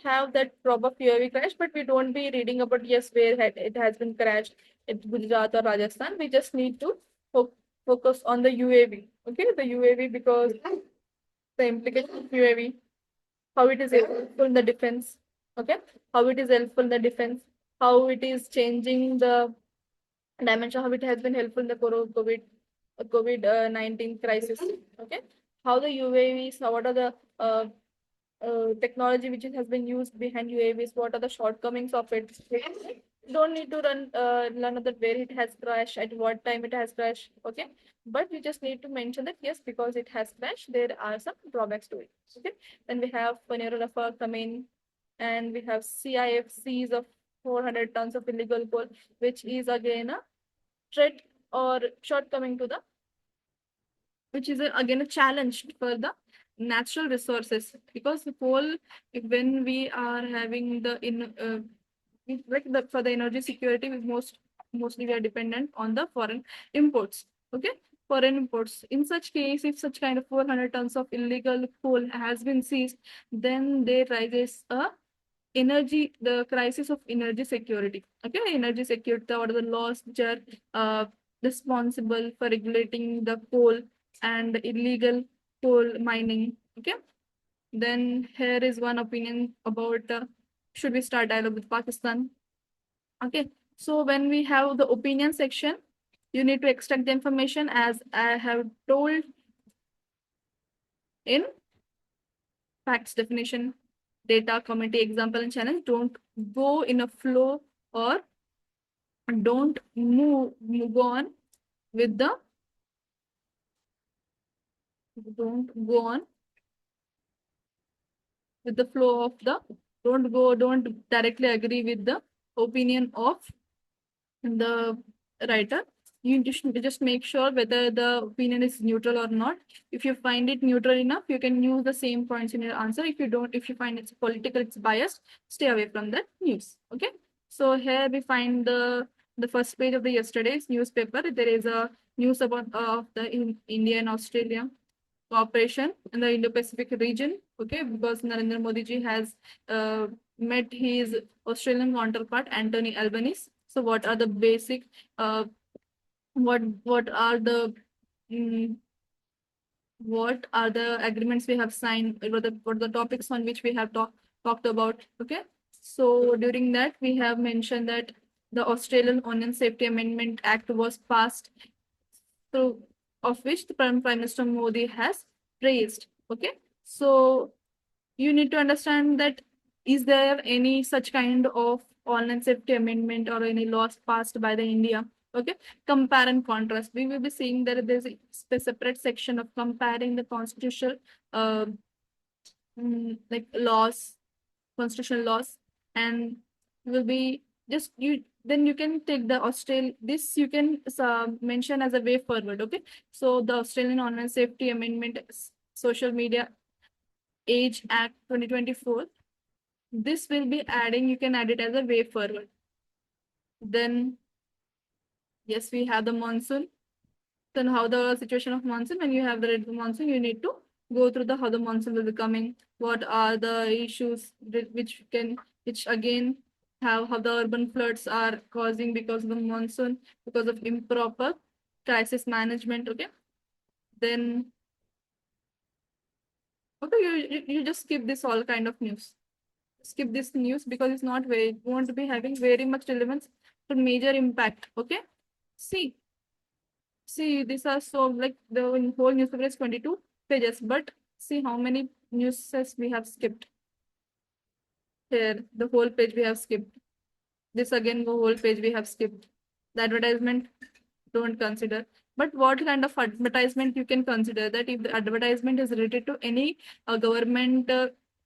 have that prob of UAV crash, but we don't be reading about yes where it has been crashed in Gujarat or Rajasthan. We just need to focus on the UAV. Okay, the UAV, because the implication of UAV, how it is helpful in the defense. Okay, how it is helpful in the defense, how it is changing the dimension, how it has been helpful in the COVID-19 crisis. Okay, how the UAVs, what are the technology which has been used behind UAVs, what are the shortcomings of it. You don't need to learn that where it has crashed, at what time it has crashed. Okay, but you just need to mention that yes, because it has crashed, there are some drawbacks to it. Okay, then we have Panera come in, and we have CIFCs of 400 tons of illegal coal, which is again a threat or shortcoming to the, which is again a challenge for the natural resources, because the coal, when we are having the like for the energy security, we mostly we are dependent on the foreign imports. Okay, foreign imports. In such case, if such kind of 400 tons of illegal coal has been seized, then there rises a the crisis of energy security. Okay, energy security, what are the laws which are uh, responsible for regulating the coal and illegal coal mining. Okay, then here is one opinion about should we start dialogue with Pakistan. Okay, so when we have the opinion section, you need to extract the information as I have told in facts, definition, data, committee, example, and challenge. Don't go in a flow or don't move on with the don't go on with the flow of the don't directly agree with the opinion of the writer. You just make sure whether the opinion is neutral or not. If you find it neutral enough, you can use the same points in your answer. If you don't, if you find it's political, it's biased, stay away from that news. Okay. So here we find the first page of the yesterday's newspaper. There is a news about the India and Australia cooperation in the Indo-Pacific region. Okay, because Narendra Modi ji has met his Australian counterpart Anthony Albanese. So what are the basic what are the mm, what are the agreements we have signed? What are the topics on which we have talked about? Okay, so during that we have mentioned that the Australian Online Safety Amendment Act was passed, through of which the Prime Minister Modi has praised. Okay, so you need to understand that is there any such kind of online safety amendment or any laws passed by the India? Okay, compare and contrast. We will be seeing that there's a separate section of comparing the constitutional uh, like laws, constitutional laws, and will be just you. Then you can take the Australia. This you can mention as a way forward. Okay, so the Australian Online Safety Amendment Social Media Age Act 2024, this will be adding, you can add it as a way forward. Then yes, we have the monsoon. Then how the situation of monsoon, when you have the monsoon, you need to go through the how the monsoon will be coming, what are the issues which again have how the urban floods are causing because of the monsoon, because of improper crisis management. Okay, then okay, you just skip this all kind of news. Skip this news because it's not very won't be having very much relevance for major impact. Okay, see these are so like the whole newspaper is 22 pages, but see how many newses we have skipped. Here the whole page we have skipped. This again the whole page we have skipped. The advertisement don't consider. But what kind of advertisement you can consider? That if the advertisement is related to any government,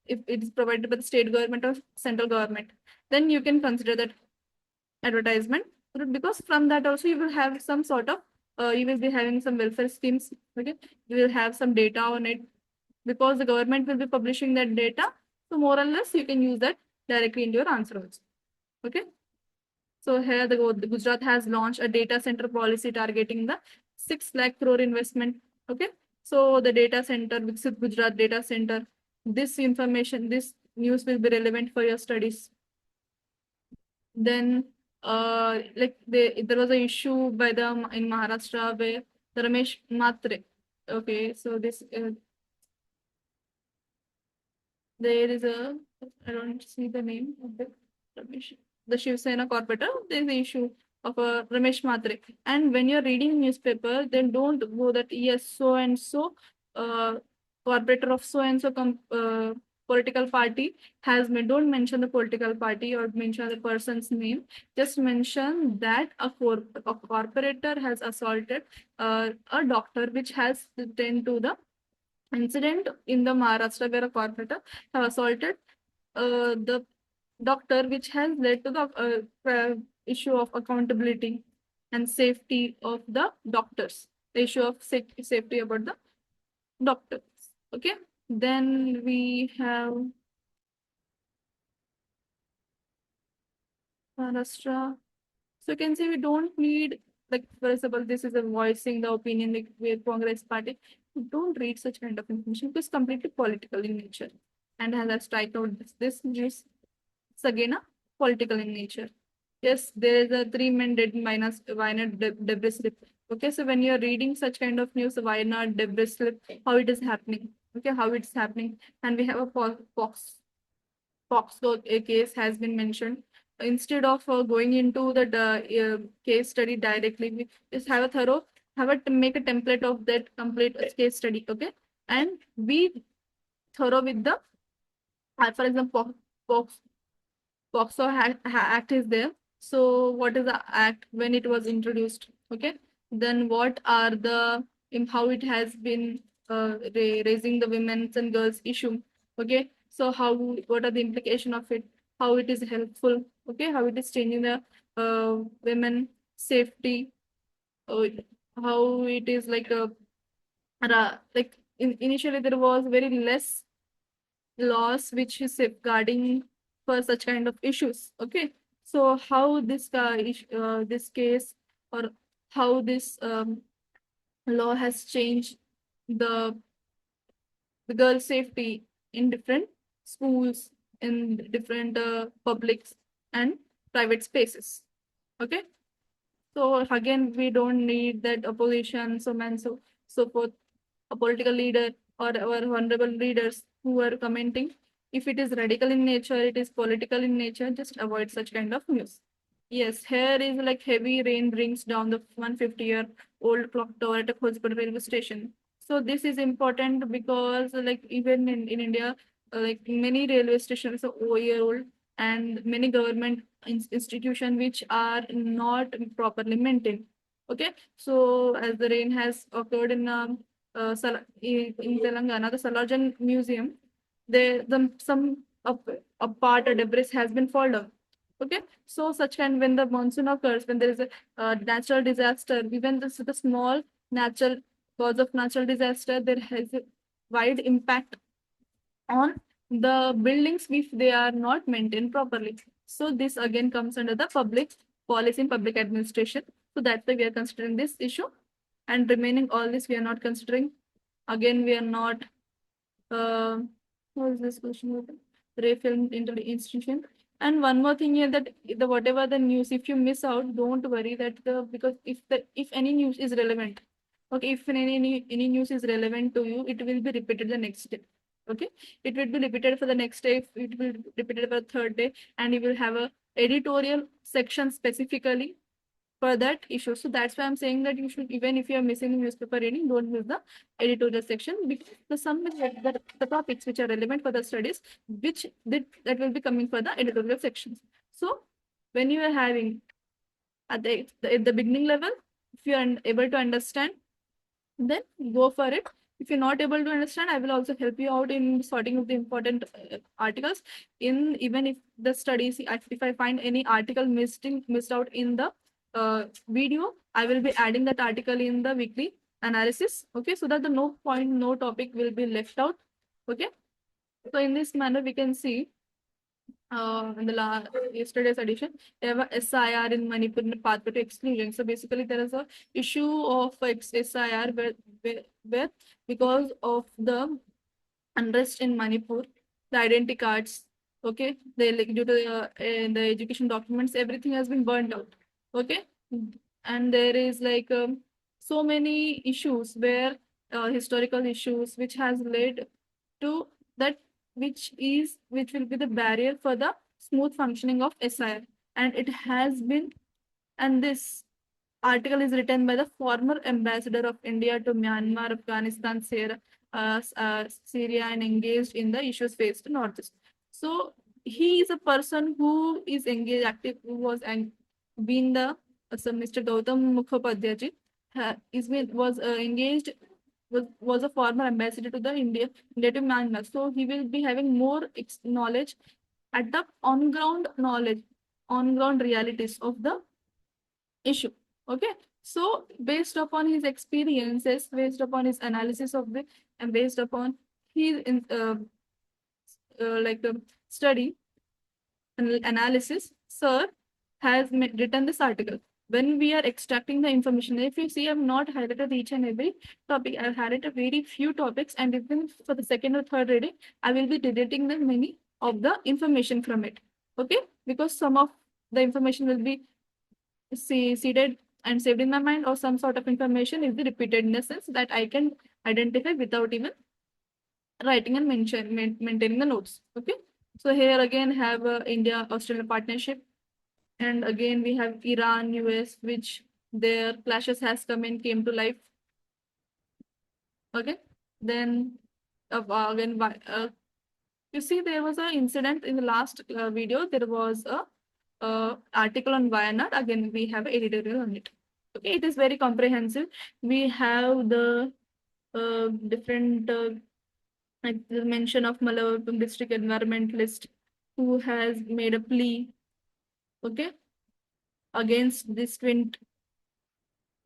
if it is provided by the state government or central government, then you can consider that advertisement, because from that also you will have some sort of you will be having some welfare schemes. Okay, you will have some data on it because the government will be publishing that data, so more or less you can use that directly in your answer also. Okay, so here the Gujarat has launched a data center policy targeting the 6 lakh crore investment. Okay, so the data center, Viksit Gujarat data center, this information, this news will be relevant for your studies. Then like there was an issue by the in Maharashtra where the Ramesh Matre. Okay, so this there is a, I don't see the name of the Ramesh, the Shiv Sena corporator. There is an issue of a Ramesh Matre, and when you're reading newspaper, then don't go that yes so and so corporator of so and so political party has made. Don't mention the political party or mention the person's name. Just mention that a corporator has assaulted a doctor, which has tend to the incident in the Maharashtra where a corporator have assaulted the doctor, which has led to the issue of accountability and safety of the doctors, the issue of safety about the doctors. Okay, then we have Maharashtra. So you can say we don't need, like, for example, this is a voicing the opinion like with Congress party. Don't read such kind of information because it's completely political in nature. And as I strike out this news, it's again a political in nature. Yes, there is a 3 men dead minus Wayanad debris slip. Okay, so when you're reading such kind of news, Wayanad debris slip, how it is happening. Okay, how it's happening. And we have a Foxco case has been mentioned. Instead of going into the case study directly, we just have a thorough, make a template of that complete case study. Okay, and be thorough with the, for example, Fox, Foxco Act is there. So what is the act when it was introduced? Okay. Then what are the in how it has been raising the women's and girls issue? Okay. So how what are the implication of it? How it is helpful? Okay. How it is changing the women safety? Uh, how it is like a like initially there was very less laws which is safeguarding for such kind of issues. Okay, so how this this case or how this law has changed the girl safety in different schools, in different publics and private spaces. Okay, so again we don't need that opposition so forth, a political leader or our honorable leaders who are commenting. If it is radical in nature, it is political in nature, just avoid such kind of news. Yes, here is like heavy rain brings down the 150-year-old clock tower at a Kozhikode railway station. So this is important because like even in India, like many railway stations are over-year-old and many government institutions which are not properly maintained. Okay, so as the rain has occurred in in Telangana, the Salajan Museum, some a part or debris has been fallen down. Okay, so such kind when the monsoon occurs, when there is a natural disaster, even the small natural cause of natural disaster, there has a wide impact on the buildings if they are not maintained properly. So this again comes under the public policy and public administration. So that's why we are considering this issue, and remaining all this we are not considering. Again, we are not what is this question? Ray Film Institution. And one more thing here that the whatever the news, if you miss out, don't worry that the because if any news is relevant, okay, if any news is relevant to you, it will be repeated the next day. Okay, it will be repeated for the next day. It will be repeated for the third day, and you will have a editorial section specifically for that issue. So that's why I'm saying that you should, even if you are missing the newspaper reading, don't miss the editorial section because the topics which are relevant for the studies, that will be coming for the editorial sections. So when you are having at the beginning level, if you are able to understand, then go for it. If you're not able to understand, I will also help you out in sorting of the important articles. In even if the studies, if I find any article missed out in the video, I will be adding that article in the weekly analysis. Okay, so that the no topic will be left out. Okay, so in this manner we can see in the yesterday's edition, they have a SIR in Manipur in pathway to exclusion. So basically, there is a issue of SIR where because of the unrest in Manipur, the identity cards, okay, they like due to the education documents, everything has been burnt out. Okay, and there is like so many issues where historical issues which has led to that which will be the barrier for the smooth functioning of SIR. And it has been, and this article is written by the former ambassador of India to Myanmar, Afghanistan, Syria, and engaged in the issues faced in Northeast. So he is a person who is engaged, active, who was and been the so Mr. Gautam Mukhopadhyay is was engaged was a former ambassador to the India to Myanmar. So he will be having more knowledge at the on ground realities of the issue. Okay, so based upon his experiences, based upon his analysis of the and based upon his like study and analysis, sir has written this article. When we are extracting the information, if you see, I've not highlighted each and every topic. I've highlighted very few topics, and even for the second or third reading, I will be deleting the many of the information from it. Okay, because some of the information will be seeded and saved in my mind, or some sort of information is repeated in a sense that I can identify without even writing and maintaining the notes. Okay, so here again have India Australia partnership, and again we have Iran US, which their clashes has came to life. Okay, then again you see there was an incident in the last video. There was a article on why not. Again, we have an editorial on it. Okay, it is very comprehensive. We have the different like the mention of Malappuram district environmentalist who has made a plea, okay, against this twin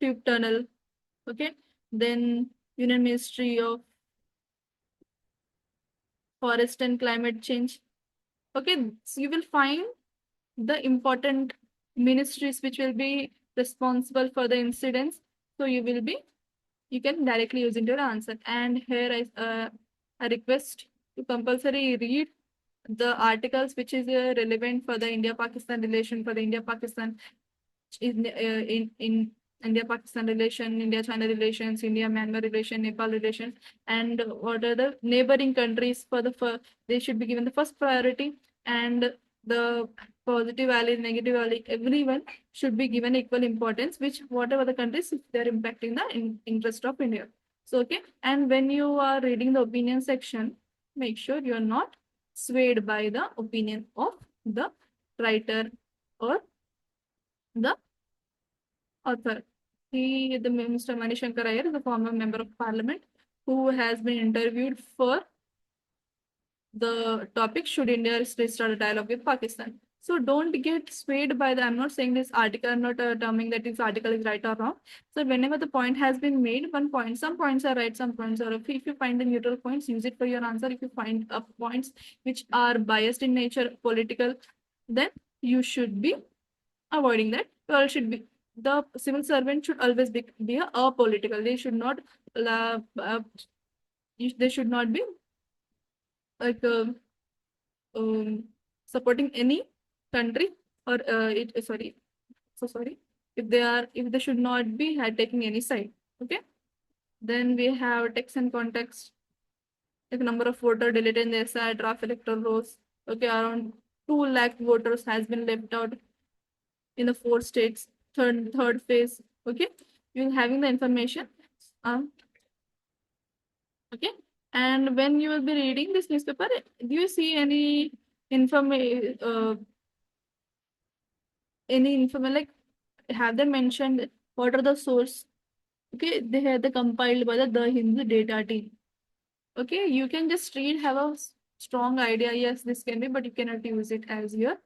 tube tunnel. Okay, then Union Ministry of Forest and Climate Change. Okay, so you will find the important ministries which will be responsible for the incidents. So you can directly use into your answer. And here I request to compulsory read the articles which is relevant for the India-Pakistan relation, for the India-Pakistan in India-Pakistan relation, India-China relations, India-Myanmar relation, Nepal relation, and what are the neighboring countries for they should be given the first priority, and the positive ally, negative ally, everyone should be given equal importance, which whatever the countries, if they're impacting the interest of India. So, okay, and when you are reading the opinion section, make sure you're not swayed by the opinion of the writer or the author. Mr. Manishankar Iyer, is a former member of parliament who has been interviewed for the topic, should India restart a dialogue with Pakistan? So don't get swayed by the, I'm not saying this article, I'm not terming that this article is right or wrong. So whenever the point has been made, one point, some points are right, some points are wrong. If you find the neutral points, use it for your answer. If you find points which are biased in nature, political, then you should be avoiding that. Well, should be the civil servant should always be a apolitical. They should not they should not be like um, supporting any country or sorry, so sorry, if they should not be taking any side. Okay, then we have text and context. Like number of voter deleted in the SI draft electoral rolls. Okay, around 2 lakh voters has been left out in the 4 states, third phase. Okay, you having the information. Okay, and when you will be reading this newspaper, do you see information any information, like have they mentioned what are the source? Okay, they have the compiled by the Hindu data team. Okay, you can just read, have a strong idea. Yes, this can be, but you cannot use it as your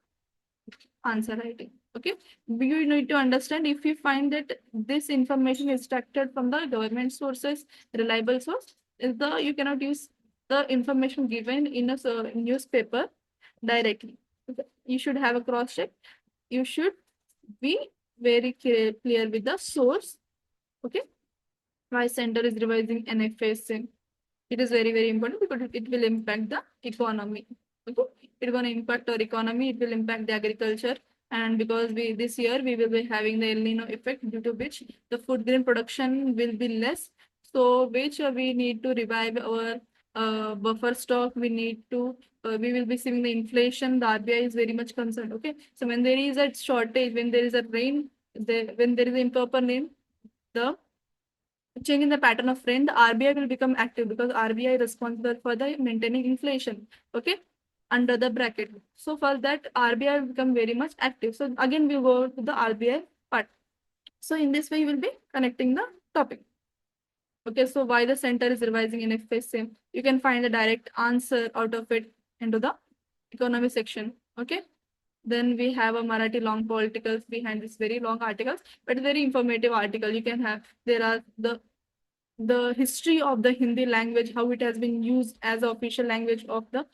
answer writing. Okay, you need to understand, if you find that this information is extracted from the government sources, reliable source, you cannot use the information given in a newspaper directly. Okay? You should have a cross check. You should be very clear with the source. Okay, why center is revising NFS. It is very, very important because it will impact the economy. Okay, it's going to impact our economy. It will impact the agriculture, and because this year we will be having the El Nino effect, due to which the food grain production will be less. So, which we need to revive our buffer stock. We need to. We will be seeing the inflation. The RBI is very much concerned. Okay, so when there is a shortage, when there is a rain, when there is improper rain, the change in the pattern of rain, the RBI will become active because RBI is responsible for the maintaining inflation. Okay, under the bracket. So for that, RBI will become very much active. So again, we go to the RBI part. So in this way, you will be connecting the topic. Okay, so why the center is revising in FSM? You can find the direct answer out of it into the economy section. Okay. Then we have a Marathi long politicals behind this very long articles, but very informative article. You can have, there are the history of the Hindi language, how it has been used as the official language of the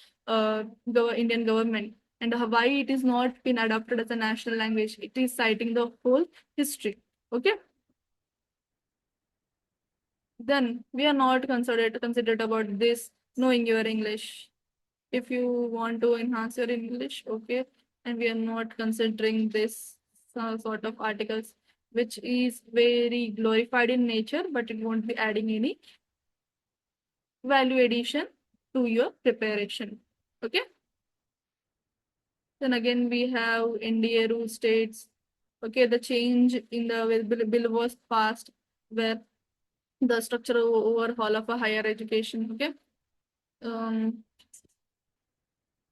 Indian government, and why it is not been adopted as a national language. It is citing the whole history. Okay. Then we are not considered about this knowing your English. If you want to enhance your English, okay, and we are not considering this sort of articles, which is very glorified in nature, but it won't be adding any value addition to your preparation. Okay. Then again, we have NDA rule states. Okay, the change in the bill was passed where the structural overhaul of a higher education. Okay. Um,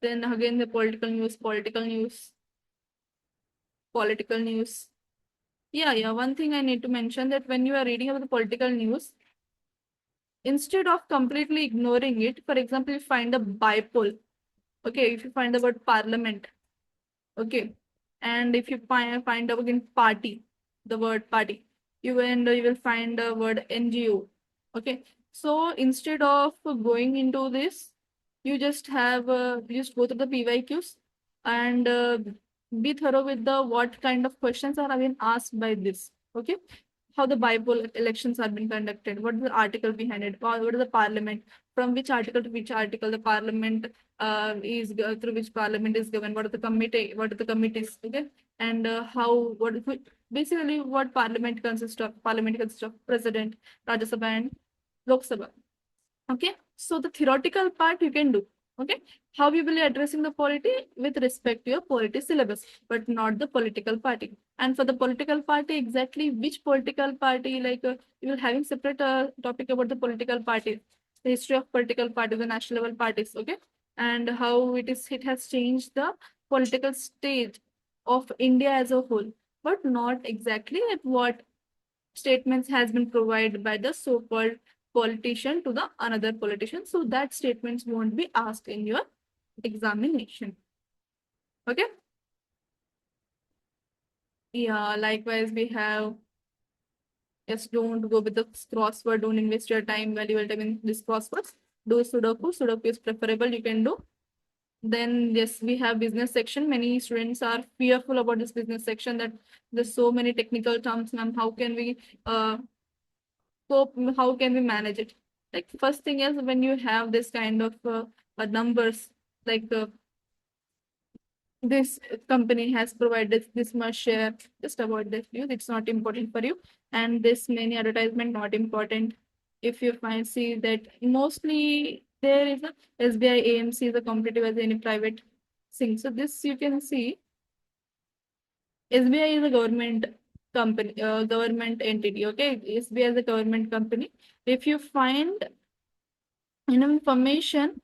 then again, the political news. political news. Yeah. One thing I need to mention, that when you are reading about the political news, instead of completely ignoring it, for example, you find a bipole. Okay, if you find the word parliament, okay, and if you find the word party, the word party, you will find the word NGO. Okay, so instead of going into this, you just go through the PYQs and be thorough with the what kind of questions are being asked by this. Okay, how the bipolar elections are being conducted, what is the article behind it, what is the parliament, from which article to which article the parliament through which parliament is governed, what are the committee, what are the committees, okay, and basically what parliament consists of. Parliament consists of president, Rajya Sabha, and Lok Sabha. Okay, so the theoretical part you can do. Okay, how you will be addressing the polity with respect to your polity syllabus, but not the political party. And for the political party, exactly which political party, you will having separate topic about the political party, the history of political parties, the national level parties. Okay, and how it has changed the political stage of India as a whole, but not exactly at what statements has been provided by the so-called politician to the another politician, so that statements won't be asked in your examination. Okay, yeah, likewise we have, yes, don't go with the crossword, don't invest your time, valuable time in this crosswords. Do Sudoku is preferable, you can do. Then yes, we have business section. Many students are fearful about this business section, that there's so many technical terms, ma'am, how can we how can we manage it? Like, first thing is, when you have this kind of numbers, like this company has provided this much share, just avoid this view, it's not important for you. And this many advertisement, not important. If you find, see that mostly there is a SBI AMC is a competitive as any private thing. So this you can see, SBI is a government company, government entity. Okay, SBI is a government company. If you find information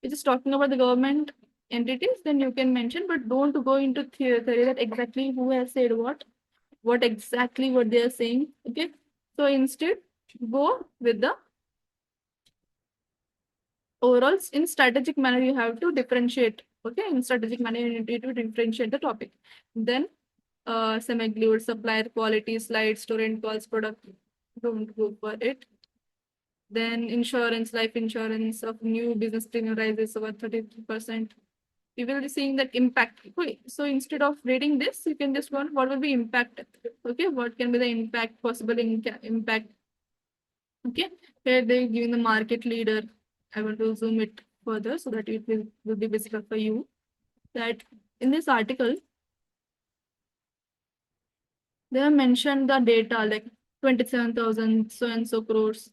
which is talking about the government entities, then you can mention, but don't go into theory that exactly who has said what exactly what they are saying. Okay, so instead go with the overalls. In strategic manner you have to differentiate. Okay, in strategic manner you need to differentiate the topic. Then semi-glued, supplier quality, slides, student calls, product, don't go for it. Then insurance, life insurance of new business premium rises over 33%. You will be seeing that impact. Okay, so instead of reading this, you can just want what will be impact. Okay, what can be the impact, possible impact. Okay, here they're giving the market leader. I want to zoom it further so that it will be visible for you. That in this article, they have mentioned the data like 27,000 so and so crores.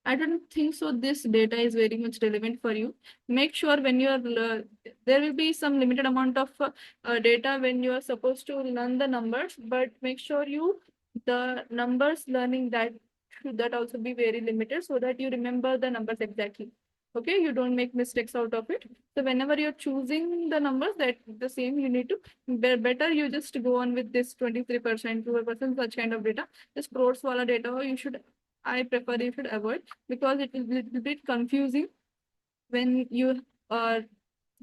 I don't think so. This data is very much relevant for you. Make sure when you are, there will be some limited amount of data when you are supposed to learn the numbers, but make sure the numbers learning that should that also be very limited so that you remember the numbers exactly. Okay, you don't make mistakes out of it. So whenever you're choosing the numbers, that the same you need to better you just go on with this 23%, 12% such kind of data. This crores wala data I prefer you should avoid, because it will be a little bit confusing when you are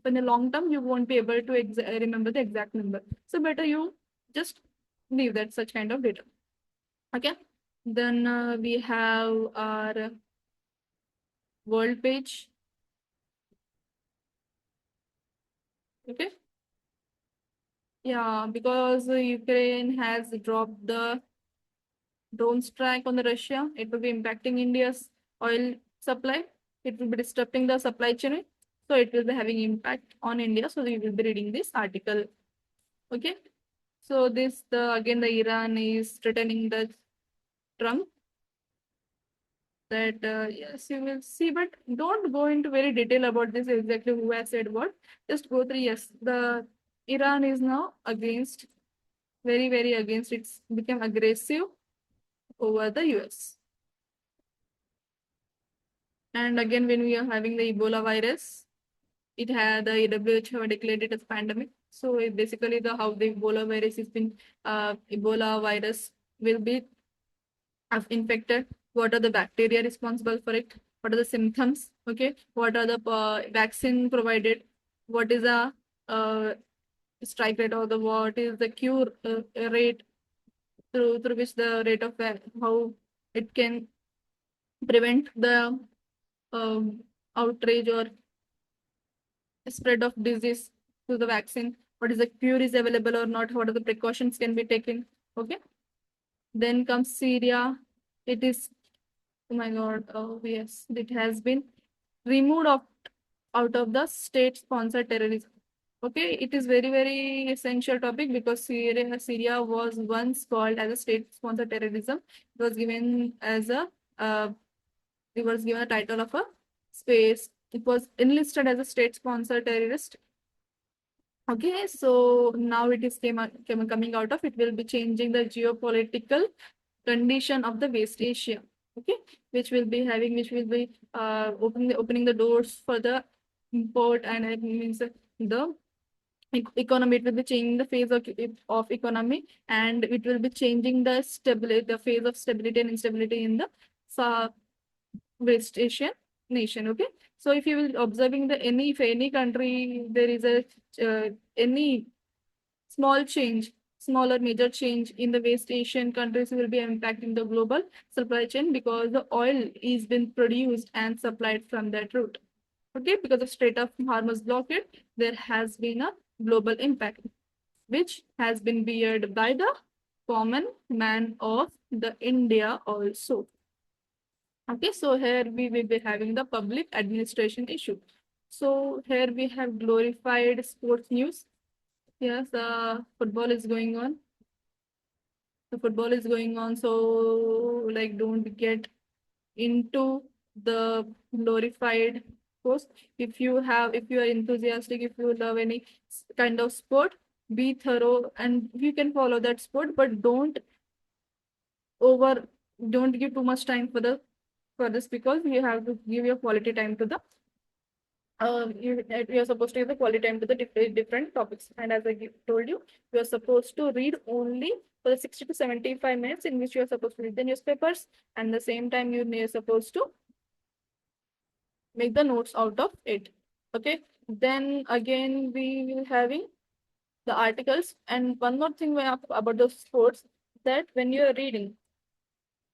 in the long term you won't be able to remember the exact number. So better you just leave that such kind of data. Okay. Then we have our world page. Okay. Yeah, because Ukraine has dropped the drone strike on the Russia, it will be impacting India's oil supply. It will be disrupting the supply chain. So it will be having impact on India. So we will be reading this article. Okay. So this again the Iran is threatening the Trump, that yes you will see, but don't go into very detail about this exactly who has said what. Just go through, yes, the Iran is now against, very against, it's become aggressive over the US. And again, when we are having the Ebola virus, it had the WHO declared it as pandemic. So basically the how the Ebola virus has been Ebola virus will be infected. What are the bacteria responsible for it? What are the symptoms? Okay, what are the vaccine provided? What is the uh, strike rate, or the what is the cure rate through which the rate of how it can prevent the um, outrage or spread of disease to the vaccine? What is the cure is available or not? What are the precautions can be taken? Okay, then comes Syria. It is, oh my god, oh yes, it has been removed out of the state sponsored terrorism. Okay, it is very, very essential topic because Syria was once called as a state sponsored terrorism. It was given as a uh, it was given a title of a space. It was enlisted as a state sponsored terrorist. Okay, so now it is coming out of, it will be changing the geopolitical condition of the West Asia. Okay, which will be opening the doors for the import, and it means the economy. It will be changing the phase of economy, and it will be changing the stability, the phase of stability and instability in the West Asian nation. Okay, so if you will observing the any, if any country there is a any small change, small or major change in the West Asian countries will be impacting the global supply chain, because the oil is been produced and supplied from that route. Okay, because of Strait of Hormuz blockade, there has been a global impact, which has been beared by the common man of the India also. Okay, so here we will be having the public administration issue. So here we have glorified sports news. Yes, the football is going on. The football is going on, so like don't get into the glorified post. If you are enthusiastic, if you love any kind of sport, be thorough and you can follow that sport, but over don't give too much time for this, because you have to give your quality time to the you're supposed to give the quality time to the different topics. And as told you, you're supposed to read only for the 60 to 75 minutes in which you're supposed to read the newspapers, and the same time you're supposed to make the notes out of it. Okay, then again we will having the articles. And one more thing about the sports, that when you're reading,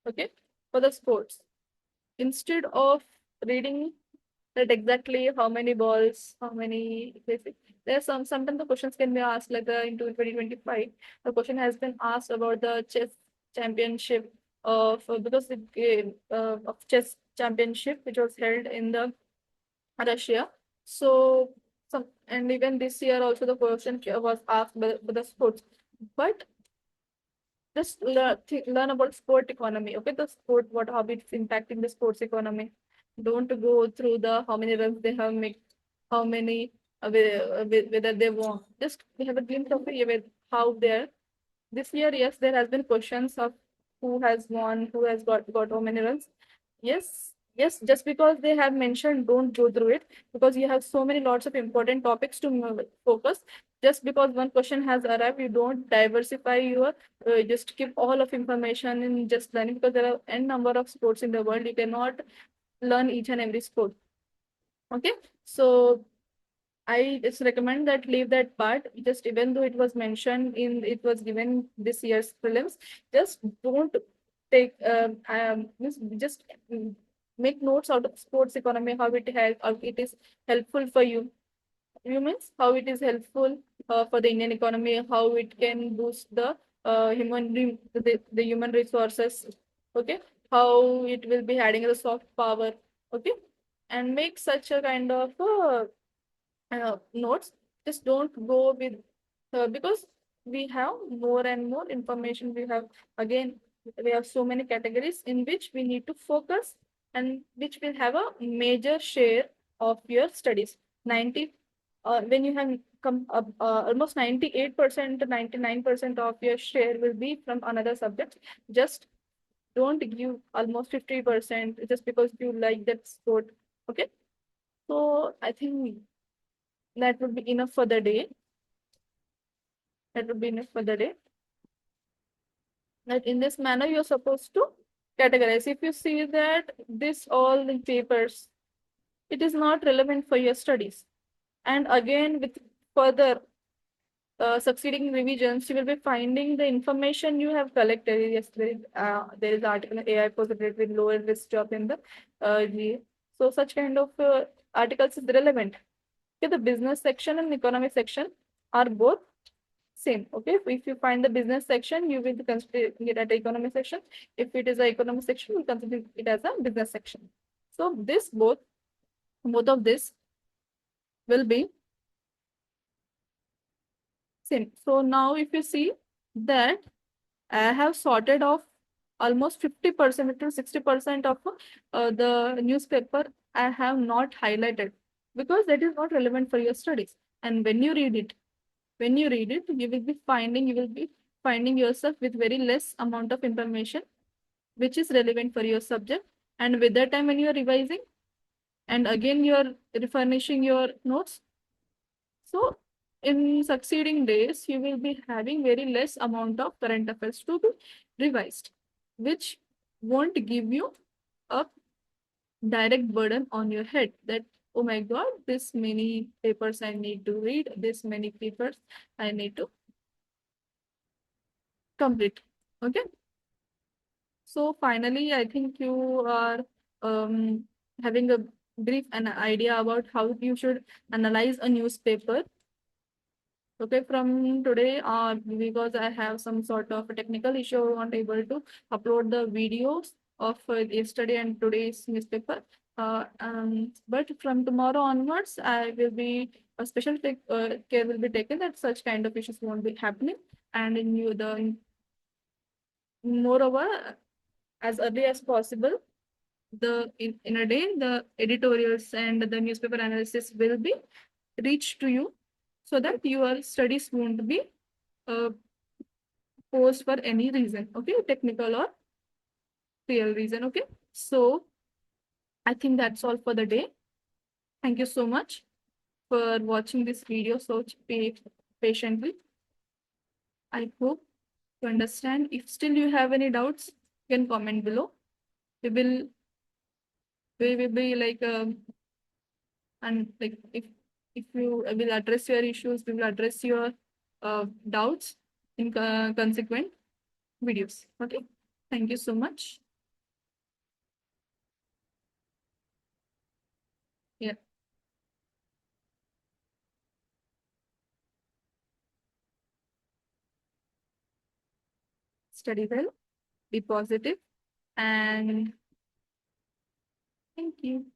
okay, for the sports, instead of reading that exactly how many balls, how many basic. There's sometimes the questions can be asked like in 2025. The question has been asked about the chess championship of because the game of chess championship which was held in the Russia. So some, and even this year also the question was asked by the sports. But just learn about sport economy. Okay, the sport, what how it's impacting the sports economy. Don't go through the how many runs they have made, how many whether they won. Just we have a glimpse of how they're this year. Yes, there has been questions of who has won, who has got how many runs. Yes, yes, just because they have mentioned, don't go through it, because you have so many lots of important topics to focus. Just because one question has arrived, you don't diversify your just keep all of information in just learning, because there are n number of sports in the world. You cannot learn each and every sport. Okay, so I just recommend that leave that part. Just even though it was mentioned in, it was given this year's prelims, just don't take just make notes out of sports economy, how it is helpful for you. You means how it is helpful for the Indian economy, how it can boost the the human resources. Okay, how it will be adding the soft power. Okay, and make such a kind of notes. Just don't go with because we have more and more information. We have again we have so many categories in which we need to focus, and which will have a major share of your studies. 90 when you have come up almost 98% to 99% of your share will be from another subject. Just don't give almost 50% just because you like that sport. Okay, so I think that would be enough for the day. That would be enough for the day. That in this manner you're supposed to categorize. If you see that this all the papers, it is not relevant for your studies. And again, with further succeeding revisions, you will be finding the information you have collected. Yes, there is article AI possibility with lower risk job in the GA. So such kind of articles is relevant. Okay, the business section and economic section are both same. Okay, if you find the business section, you will consider it at the economic section. If it is an economic section, we consider it as a business section. So this both of this will be same. So now if you see that I have sorted off almost 50% to 60% of the newspaper I have not highlighted because that is not relevant for your studies. And when you read it, you will be finding yourself with very less amount of information which is relevant for your subject. And with that time when you are revising and again you are refurnishing your notes, so in succeeding days, you will be having very less amount of current affairs to be revised, which won't give you a direct burden on your head that, oh my God, this many papers I need to read, this many papers I need to complete. Okay. So finally, I think you are having a brief an idea about how you should analyze a newspaper. Okay, from today, because I have some sort of a technical issue, I wasn't able to upload the videos of yesterday and today's newspaper. But from tomorrow onwards, I will be a special care will be taken that such kind of issues won't be happening. And in you the moreover, as early as possible, in a day, the editorials and the newspaper analysis will be reached to you so that your studies won't be uh, posed for any reason, okay, technical or real reason. Okay, so I think that's all for the day. Thank you so much for watching this video so patiently. I hope you understand. If still you have any doubts, you can comment below. We will we will be like and like if you will address your issues, we will address your doubts in consequent videos. Okay, thank you so much. Yeah, study well, be positive, and thank you.